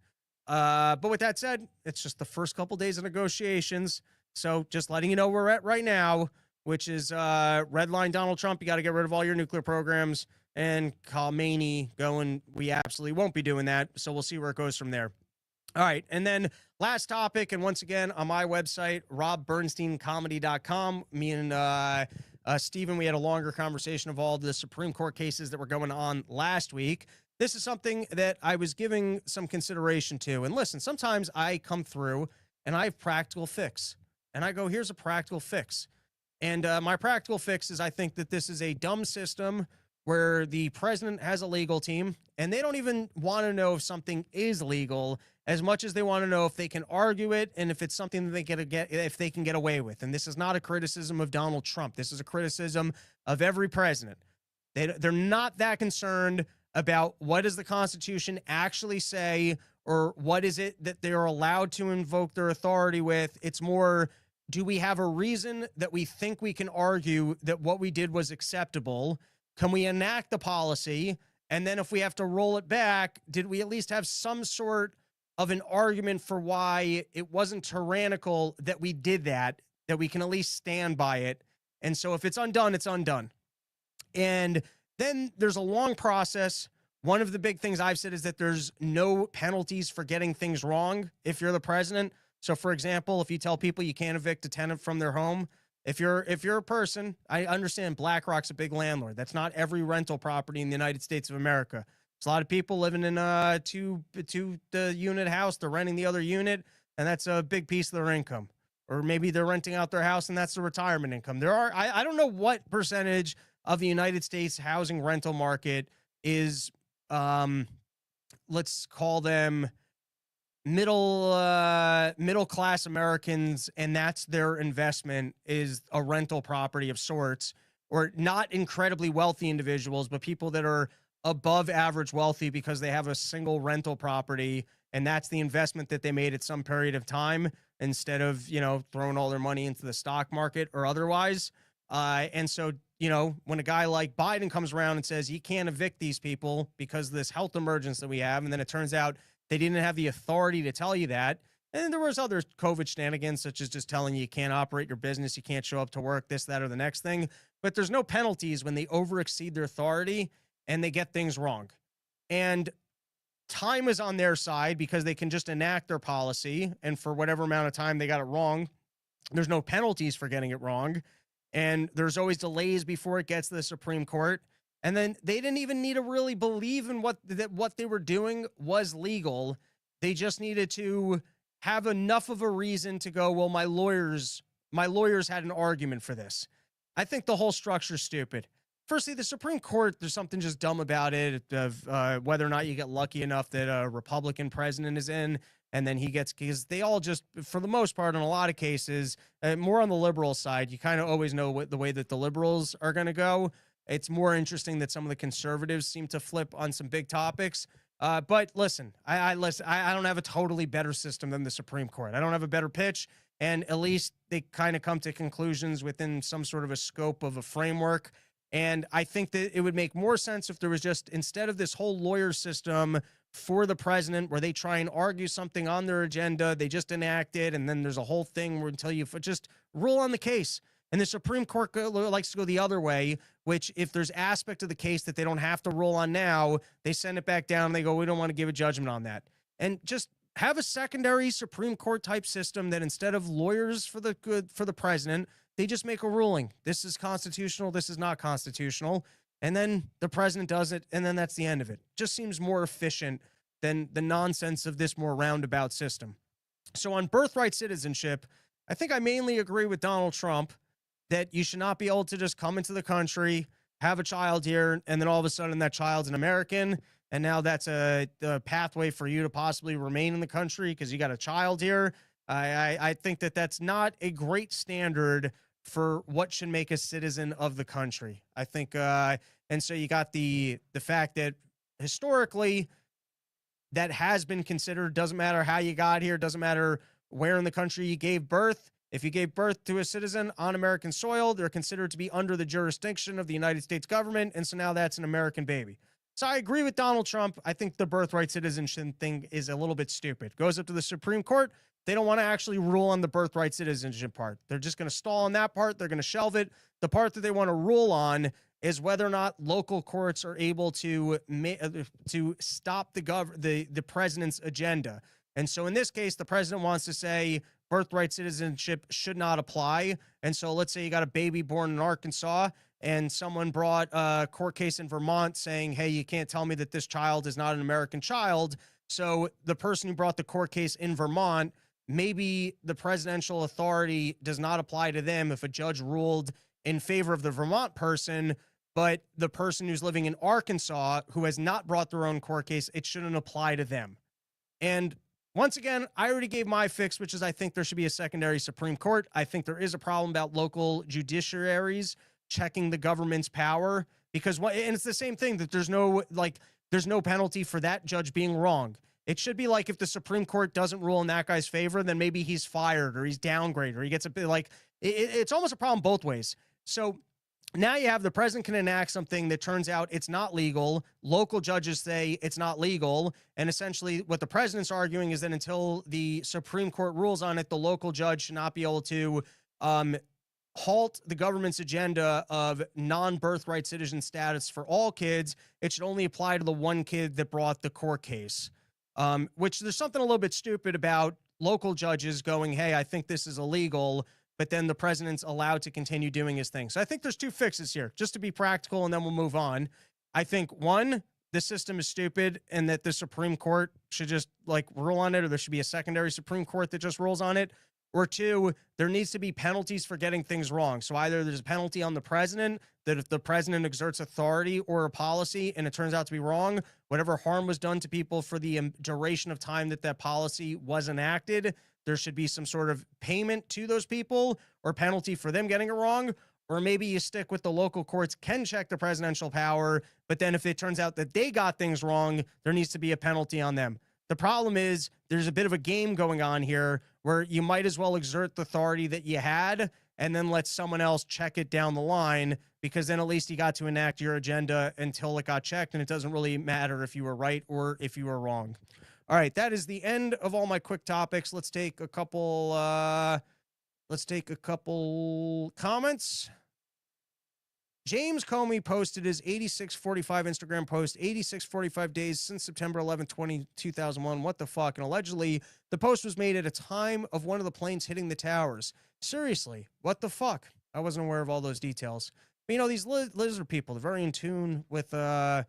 But with that said, it's just the first couple days of negotiations. So just letting you know where we're at right now, which is red line Donald Trump. You got to get rid of all your nuclear programs. and Khameni going, we absolutely won't be doing that. So we'll see where it goes from there. All right. And then last topic, and once again, on my website, robbernsteincomedy.com, me and Stephen, we had a longer conversation of all the Supreme Court cases that were going on last week. This is something that I was giving some consideration to. And listen, sometimes I come through and I have practical fix. And I go, here's a practical fix. And my practical fix is I think that this is a dumb system where the president has a legal team and they don't even want to know if something is legal as much as they want to know if they can argue it and if it's something that they if they can get away with. And this is not a criticism of Donald Trump. This is a criticism of every president. They're not that concerned about what does the Constitution actually say or what is it that they're allowed to invoke their authority with. It's more, do we have a reason that we think we can argue that what we did was acceptable? Can we enact the policy? And then if we have to roll it back, did we at least have some sort of an argument for why it wasn't tyrannical that we did that we can at least stand by it? And so if it's undone, it's undone. And then there's a long process. One of the big things I've said is that there's no penalties for getting things wrong if you're the president. So for example, if you tell people you can't evict a tenant from their home, if you're a person, I understand BlackRock's a big landlord. That's not every rental property in the United States of America. There's a lot of people living in a two unit house. They're renting the other unit, and that's a big piece of their income. Or maybe they're renting out their house, and that's the retirement income. I don't know what percentage of the United States housing rental market is, let's call them middle class Americans, and that's their investment is a rental property of sorts, or not incredibly wealthy individuals, but people that are above average wealthy because they have a single rental property, and that's the investment that they made at some period of time instead of, throwing all their money into the stock market or otherwise. And so, when a guy like Biden comes around and says he can't evict these people because of this health emergency that we have, and then it turns out they didn't have the authority to tell you that. And then there was other COVID shenanigans, such as just telling you can't operate your business, you can't show up to work, this, that, or the next thing. But there's no penalties when they overexceed their authority and they get things wrong. And time is on their side because they can just enact their policy. And for whatever amount of time they got it wrong, there's no penalties for getting it wrong. And there's always delays before it gets to the Supreme Court. And then they didn't even need to really believe in what they were doing was legal. They just needed to have enough of a reason to go, well, my lawyers had an argument for this. I think the whole structure's stupid. Firstly, the Supreme Court, there's something just dumb about it, of whether or not you get lucky enough that a Republican president is in, and then he gets, because they all just, for the most part, in a lot of cases, more on the liberal side, you kind of always know the way that the liberals are going to go. It's more interesting that some of the conservatives seem to flip on some big topics. But listen, I don't have a totally better system than the Supreme Court. I don't have a better pitch, and at least they kind of come to conclusions within some sort of a scope of a framework. And I think that it would make more sense if there was just, instead of this whole lawyer system for the president where they try and argue something on their agenda, they just enact it, and then there's a whole thing where until you just rule on the case. And the Supreme Court likes to go the other way, which if there's aspect of the case that they don't have to rule on now, they send it back down and they go, we don't want to give a judgment on that. And just have a secondary Supreme Court type system that instead of lawyers for the president, they just make a ruling. This is constitutional. This is not constitutional. And then the president does it. And then that's the end of it. Just seems more efficient than the nonsense of this more roundabout system. So on birthright citizenship, I think I mainly agree with Donald Trump that you should not be able to just come into the country, have a child here, and then all of a sudden that child's an American, and now that's a pathway for you to possibly remain in the country because you got a child here. I think that that's not a great standard for what should make a citizen of the country. I think, and so you got the fact that historically that has been considered, doesn't matter how you got here, doesn't matter where in the country you gave birth. If you gave birth to a citizen on American soil, they're considered to be under the jurisdiction of the United States government, and so now that's an American baby. So I agree with Donald Trump. I think the birthright citizenship thing is a little bit stupid. Goes up to the Supreme Court. They don't want to actually rule on the birthright citizenship part. They're just going to stall on that part. They're going to shelve it. The part that they want to rule on, is whether or not local courts are able to stop the president's agenda. And so in this case, the president wants to say birthright citizenship should not apply. And so let's say you got a baby born in Arkansas and someone brought a court case in Vermont saying, hey, you can't tell me that this child is not an American child. So the person who brought the court case in Vermont, maybe the presidential authority does not apply to them if a judge ruled in favor of the Vermont person, but the person who's living in Arkansas who has not brought their own court case, it shouldn't apply to them. And once again, I already gave my fix, which is I think there should be a secondary Supreme Court. I think there is a problem about local judiciaries checking the government's power because and it's the same thing that there's no penalty for that judge being wrong. It should be like if the Supreme Court doesn't rule in that guy's favor, then maybe he's fired or he's downgraded or he gets a bit it's almost a problem both ways. So now you have the president can enact something that turns out it's not legal. Local judges say it's not legal. And essentially what the president's arguing is that until the Supreme Court rules on it, the local judge should not be able to halt the government's agenda of non-birthright citizen status for all kids. It should only apply to the one kid that brought the court case, which there's something a little bit stupid about local judges going, hey, I think this is illegal, but then the president's allowed to continue doing his thing. So I think there's two fixes here, just to be practical, and then we'll move on. I think, one, the system is stupid and that the Supreme Court should just rule on it, or there should be a secondary Supreme Court that just rules on it. Or two, there needs to be penalties for getting things wrong. So either there's a penalty on the president that if the president exerts authority or a policy and it turns out to be wrong, whatever harm was done to people for the duration of time that policy was enacted, there should be some sort of payment to those people or penalty for them getting it wrong. Or maybe you stick with the local courts can check the presidential power, but then if it turns out that they got things wrong, there needs to be a penalty on them. The problem is there's a bit of a game going on here where you might as well exert the authority that you had and then let someone else check it down the line, because then at least you got to enact your agenda until it got checked, and it doesn't really matter if you were right or if you were wrong. All right, that is the end of all my quick topics. Let's take a couple comments. James Comey posted his 8645 Instagram post, 8645 days since September 11, 2001. What the fuck? And allegedly, the post was made at a time of one of the planes hitting the towers. Seriously, what the fuck? I wasn't aware of all those details. But, you know, these lizard people, they're very in tune with the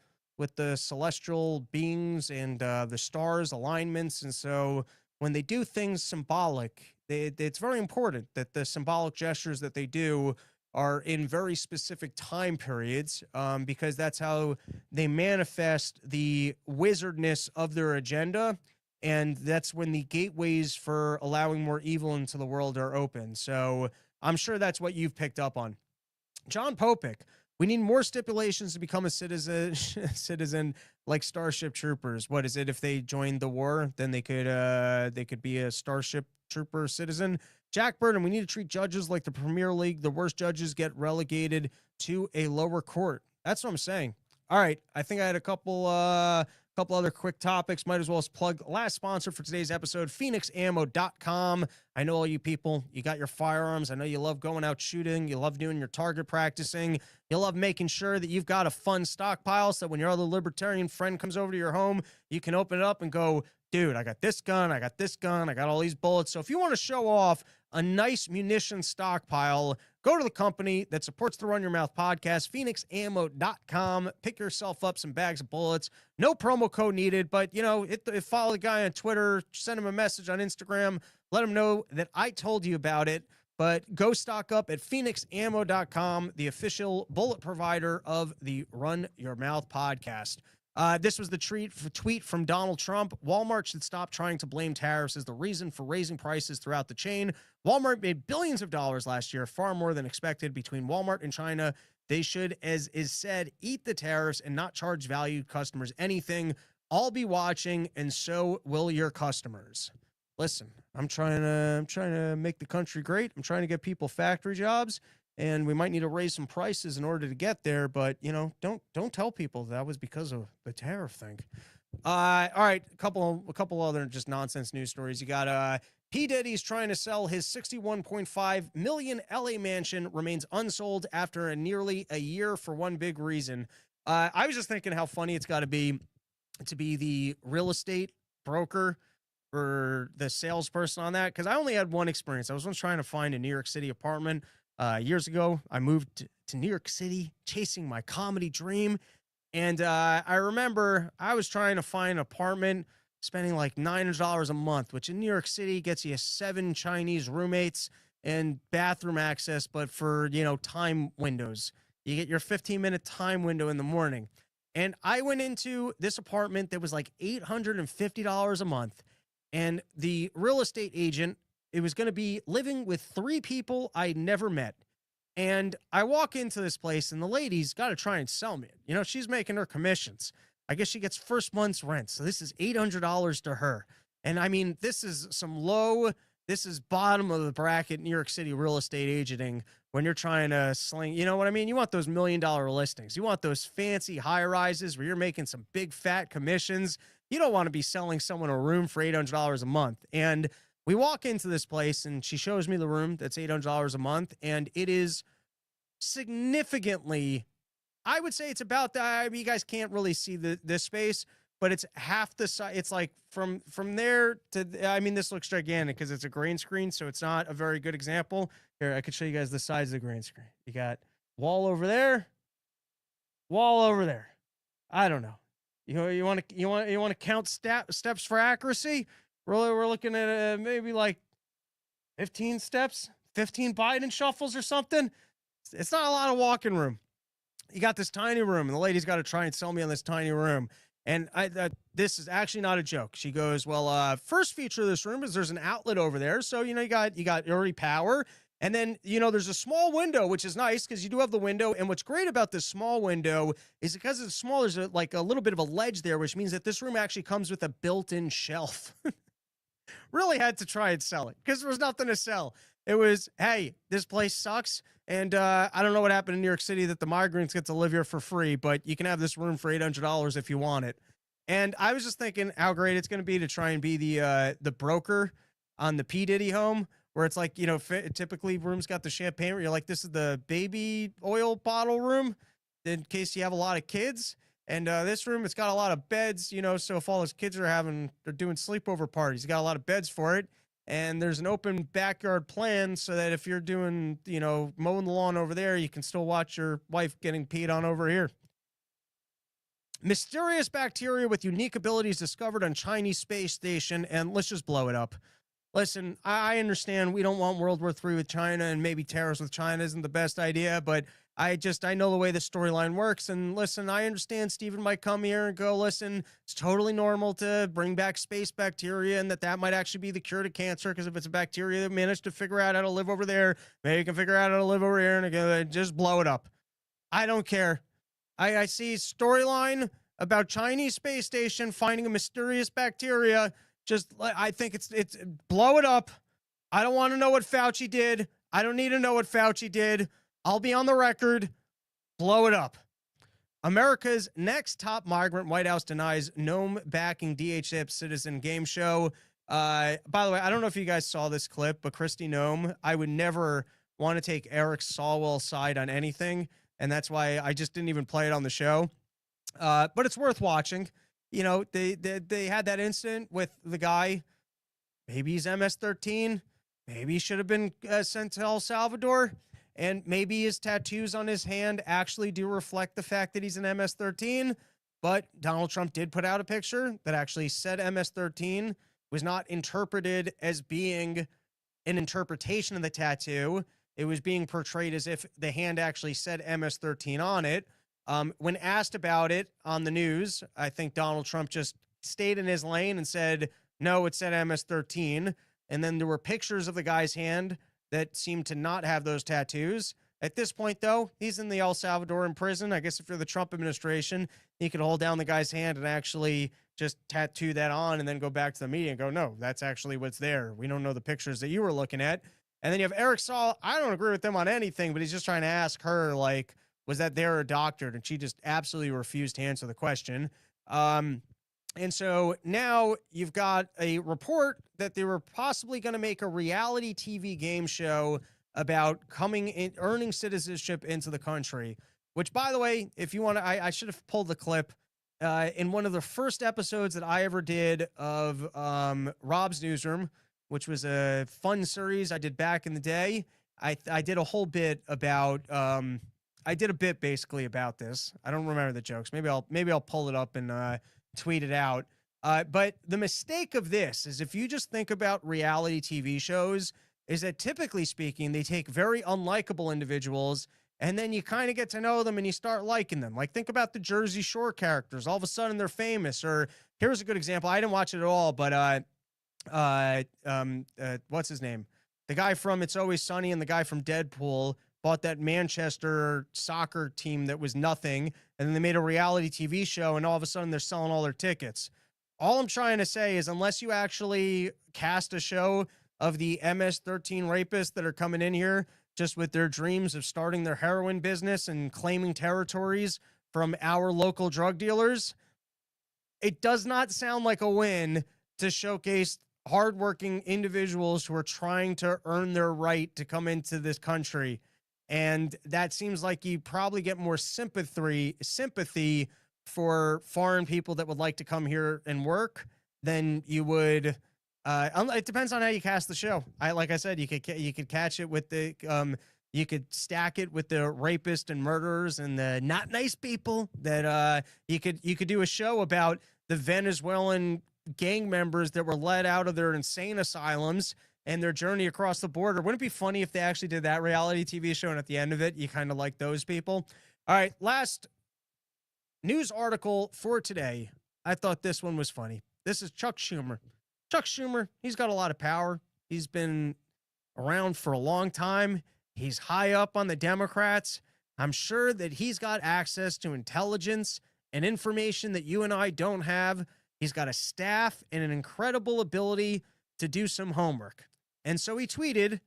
celestial beings and the stars, alignments. And so when they do things symbolic, it's very important that the symbolic gestures that they do are in very specific time periods, because that's how they manifest the wizardness of their agenda. And that's when the gateways for allowing more evil into the world are open. So I'm sure that's what you've picked up on. John Popic, we need more stipulations to become a citizen like Starship Troopers. What is it? If they joined the war, then they could be a Starship Trooper citizen. Jack Burton, we need to treat judges like the Premier League. The worst judges get relegated to a lower court. That's what I'm saying. All right, I think I had a couple other quick topics. Might as well plug last sponsor for today's episode, PhoenixAmmo.com. I know all you people, you got your firearms. I know you love going out shooting. You love doing your target practicing. You love making sure that you've got a fun stockpile so that when your other libertarian friend comes over to your home, you can open it up and go, dude, I got this gun, I got this gun, I got all these bullets. So if you want to show off a nice munition stockpile, go to the company that supports the Run Your Mouth podcast, PhoenixAmmo.com. Pick yourself up some bags of bullets. No promo code needed, but, you know, follow the guy on Twitter, send him a message on Instagram, let him know that I told you about it. But go stock up at PhoenixAmmo.com, the official bullet provider of the Run Your Mouth podcast. This was the tweet from Donald Trump. Walmart should stop trying to blame tariffs as the reason for raising prices throughout the chain. Walmart made billions of dollars last year, far more than expected. Between Walmart and China, they should, as is said, eat the tariffs and not charge valued customers anything. I'll be watching, and so will your customers. Listen, I'm trying to make the country great. I'm trying to get people factory jobs. And we might need to raise some prices in order to get there, but you know, don't tell people that was because of the tariff thing. All right, a couple other just nonsense news stories. You got P. Diddy's trying to sell his $61.5 million LA mansion remains unsold after nearly a year for one big reason. I was just thinking how funny it's got to be the real estate broker or the salesperson on that, because I only had one experience. I was once trying to find a New York City apartment years ago. I moved to New York City chasing my comedy dream. And I remember I was trying to find an apartment, spending like $900 a month, which in New York City gets you 7 Chinese roommates and bathroom access, but for, time windows. You get your 15-minute time window in the morning. And I went into this apartment that was like $850 a month. And the real estate agent, it was going to be living with 3 people I never met. And I walk into this place and the lady's got to try and sell me it. She's making her commissions. I guess she gets first month's rent. So this is $800 to her. And I mean, this is this is bottom of the bracket New York City real estate agenting when you're trying to sling, you know what I mean? You want those $1 million listings. You want those fancy high rises where you're making some big fat commissions. You don't want to be selling someone a room for $800 a month. And we walk into this place and she shows me the room that's $800 a month. And it is significantly, I would say it's about that. I mean, you guys can't really see this space, but it's half the size. It's like from there to, I mean, this looks gigantic because it's a green screen, so it's not a very good example. Here, I could show you guys the size of the green screen. You got wall over there, wall over there. I don't know. You want to count steps for accuracy? We're looking at maybe like 15 steps, 15 Biden shuffles or something. It's not a lot of walking room. You got this tiny room, and the lady's got to try and sell me on this tiny room. And this is actually not a joke. She goes, well, first feature of this room is there's an outlet over there. So, you got already power. And then, there's a small window, which is nice because you do have the window. And what's great about this small window is because it's small, there's like a little bit of a ledge there, which means that this room actually comes with a built-in shelf. Really had to try and sell it because there was nothing to sell. It was, hey, this place sucks. And I don't know what happened in New York City that the migrants get to live here for free, but you can have this room for $800 if you want it. And I was just thinking how great it's going to be to try and be the broker on the P. Diddy home, where it's like, typically rooms got the champagne where you're like, this is the baby oil bottle room in case you have a lot of kids. And this room, it's got a lot of beds, so if all his kids are doing sleepover parties, you got a lot of beds for it. And there's an open backyard plan so that if you're doing, mowing the lawn over there, you can still watch your wife getting peed on over here. Mysterious bacteria with unique abilities discovered on Chinese space station. And let's just blow it up. Listen, I understand we don't want World War III with China, and maybe tariffs with China isn't the best idea, but I know the way the storyline works. And listen, I understand Stephen might come here and go, listen, it's totally normal to bring back space bacteria and that might actually be the cure to cancer, because if it's a bacteria that managed to figure out how to live over there, maybe you can figure out how to live over here, and again, just blow it up. I don't care. I see storyline about Chinese space station finding a mysterious bacteria. I think it's blow it up. I don't want to know what Fauci did. I don't need to know what Fauci did. I'll be on the record. Blow it up. America's next top migrant. White House denies Noem backing DHS citizen game show. By the way, I don't know if you guys saw this clip, but Kristi Noem, I would never want to take Eric Swalwell's side on anything. And that's why I just didn't even play it on the show. But it's worth watching. They had that incident with the guy. Maybe he's MS-13. Maybe he should have been sent to El Salvador. And maybe his tattoos on his hand actually do reflect the fact that he's an MS-13. But Donald Trump did put out a picture that actually said MS-13, was not interpreted as being an interpretation of the tattoo. It was being portrayed as if the hand actually said MS-13 on it. When asked about it on the news, I think Donald Trump just stayed in his lane and said, no, it said MS-13. And then there were pictures of the guy's hand that seemed to not have those tattoos. At this point, though, he's in the El Salvadoran prison. I guess if you're the Trump administration, you could hold down the guy's hand and actually just tattoo that on and then go back to the media and go, no, that's actually what's there. We don't know the pictures that you were looking at. And then you have Eric Saul. I don't agree with them on anything, but he's just trying to ask her, like, was that there or doctored? And she just absolutely refused to answer the question. And so now you've got a report that they were possibly going to make a reality TV game show about coming in, earning citizenship into the country. Which, by the way, if you want to, I should have pulled the clip. In one of the first episodes that I ever did of Rob's Newsroom, which was a fun series I did back in the day, I did a whole bit about I did a bit basically about this. I don't remember the jokes. Maybe I'll pull it up and tweet it out. But the mistake of this is if you just think about reality TV shows, is that typically speaking, they take very unlikable individuals and then you kind of get to know them and you start liking them. Like think about the Jersey Shore characters. All of a sudden they're famous. Or here's a good example. I didn't watch it at all, but what's his name? The guy from It's Always Sunny and the guy from Deadpool bought that Manchester soccer team that was nothing, and then they made a reality TV show, and all of a sudden they're selling all their tickets. All I'm trying to say is unless you actually cast a show of the MS-13 rapists that are coming in here just with their dreams of starting their heroin business and claiming territories from our local drug dealers, it does not sound like a win to showcase hardworking individuals who are trying to earn their right to come into this country. And that seems like you probably get more sympathy for foreign people that would like to come here and work than you would. It depends on how you cast the show. Like I said, you could catch it with the you could stack it with the rapist and murderers and the not nice people that you could do a show about the Venezuelan gang members that were let out of their insane asylums and their journey across the border. Wouldn't it be funny if they actually did that reality TV show and at the end of it, you kind of like those people? All right, last news article for today. I thought this one was funny. This is Chuck Schumer. Chuck Schumer, he's got a lot of power. He's been around for a long time. He's high up on the Democrats. I'm sure that he's got access to intelligence and information that you and I don't have. He's got a staff and an incredible ability to do some homework. And so he tweeted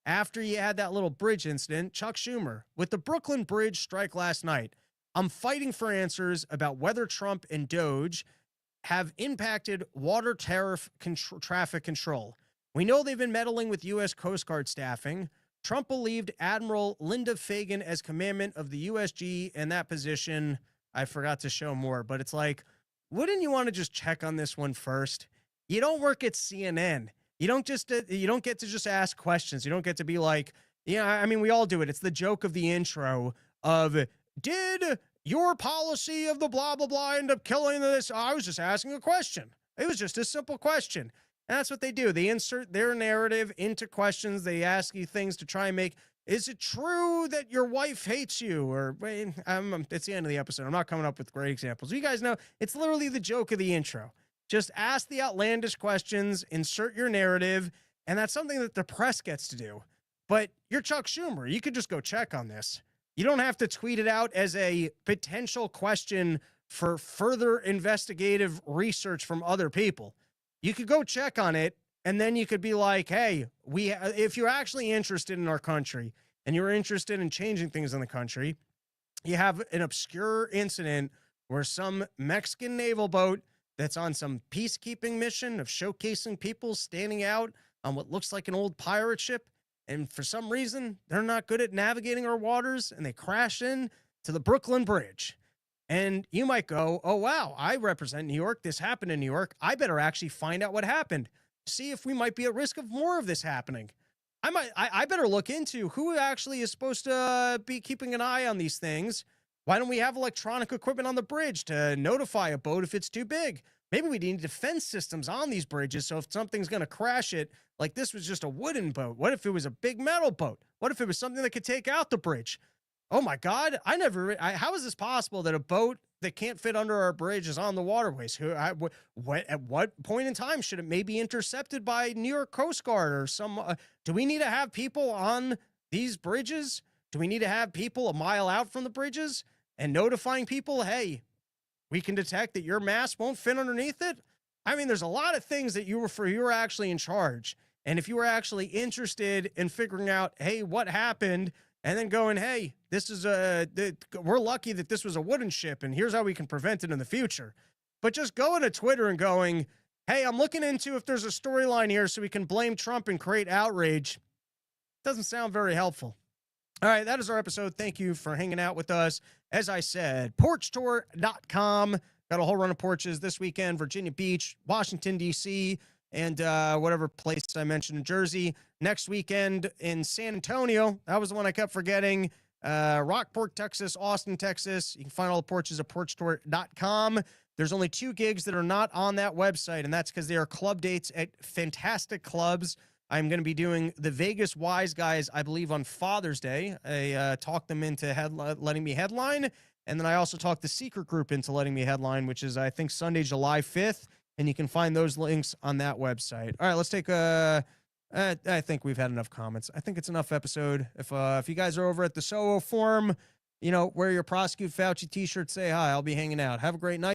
after he had that little bridge incident, Chuck Schumer, with the Brooklyn Bridge strike last night, I'm fighting for answers about whether Trump and Doge have impacted water tariff traffic control. We know they've been meddling with U.S. Coast Guard staffing. Trump believed Admiral Linda Fagan as commandant of the USG in that position. I forgot to show more, but it's like, wouldn't you want to just check on this one first? You don't work at CNN. You don't get to just ask questions. You don't get to be like, I mean, we all do it. It's the joke of the intro of, did your policy of the blah, blah, blah end up killing this? I was just asking a question. It was just a simple question. And that's what they do. They insert their narrative into questions. They ask you things to try and make, is it true that your wife hates you? Or it's the end of the episode. I'm not coming up with great examples. You guys know it's literally the joke of the intro. Just ask the outlandish questions, insert your narrative, and that's something that the press gets to do. But you're Chuck Schumer. You could just go check on this. You don't have to tweet it out as a potential question for further investigative research from other people. You could go check on it, and then you could be like, hey, if you're actually interested in our country and you're interested in changing things in the country, you have an obscure incident where some Mexican naval boat that's on some peacekeeping mission of showcasing people standing out on what looks like an old pirate ship. And for some reason, they're not good at navigating our waters and they crash in to the Brooklyn Bridge. And you might go, oh, wow, I represent New York. This happened in New York. I better actually find out what happened. See if we might be at risk of more of this happening. I better look into who actually is supposed to be keeping an eye on these things. Why don't we have electronic equipment on the bridge to notify a boat if it's too big? Maybe we need defense systems on these bridges, so if something's going to crash it, like this was just a wooden boat. What if it was a big metal boat? What if it was something that could take out the bridge? Oh my God, how is this possible that a boat that can't fit under our bridge is on the waterways? At what point in time should it maybe intercepted by New York Coast Guard or some? Do we need to have people on these bridges? Do we need to have people a mile out from the bridges and notifying people, hey, we can detect that your mast won't fit underneath it? I mean, there's a lot of things that you were actually in charge. And if you were actually interested in figuring out, hey, what happened? And then going, hey, we're lucky that this was a wooden ship and here's how we can prevent it in the future. But just going to Twitter and going, hey, I'm looking into if there's a storyline here so we can blame Trump and create outrage, doesn't sound very helpful. All right, that is our episode. Thank you for hanging out with us. As I said, porchtour.com. Got a whole run of porches this weekend, Virginia Beach, Washington, D.C., and whatever place I mentioned in Jersey. Next weekend in San Antonio. That was the one I kept forgetting. Rockport, Texas, Austin, Texas. You can find all the porches at porchtour.com. There's only 2 gigs that are not on that website, and that's because they are club dates at fantastic clubs. I'm going to be doing the Vegas Wise Guys, I believe, on Father's Day. I talked them into letting me headline, and then I also talked the Secret Group into letting me headline, which is, I think, Sunday, July 5th, and you can find those links on that website. All right, let's take a... I think we've had enough comments. I think it's enough episode. If you guys are over at the Soho Forum, wear your Prosecute Fauci t-shirt, say hi. I'll be hanging out. Have a great night.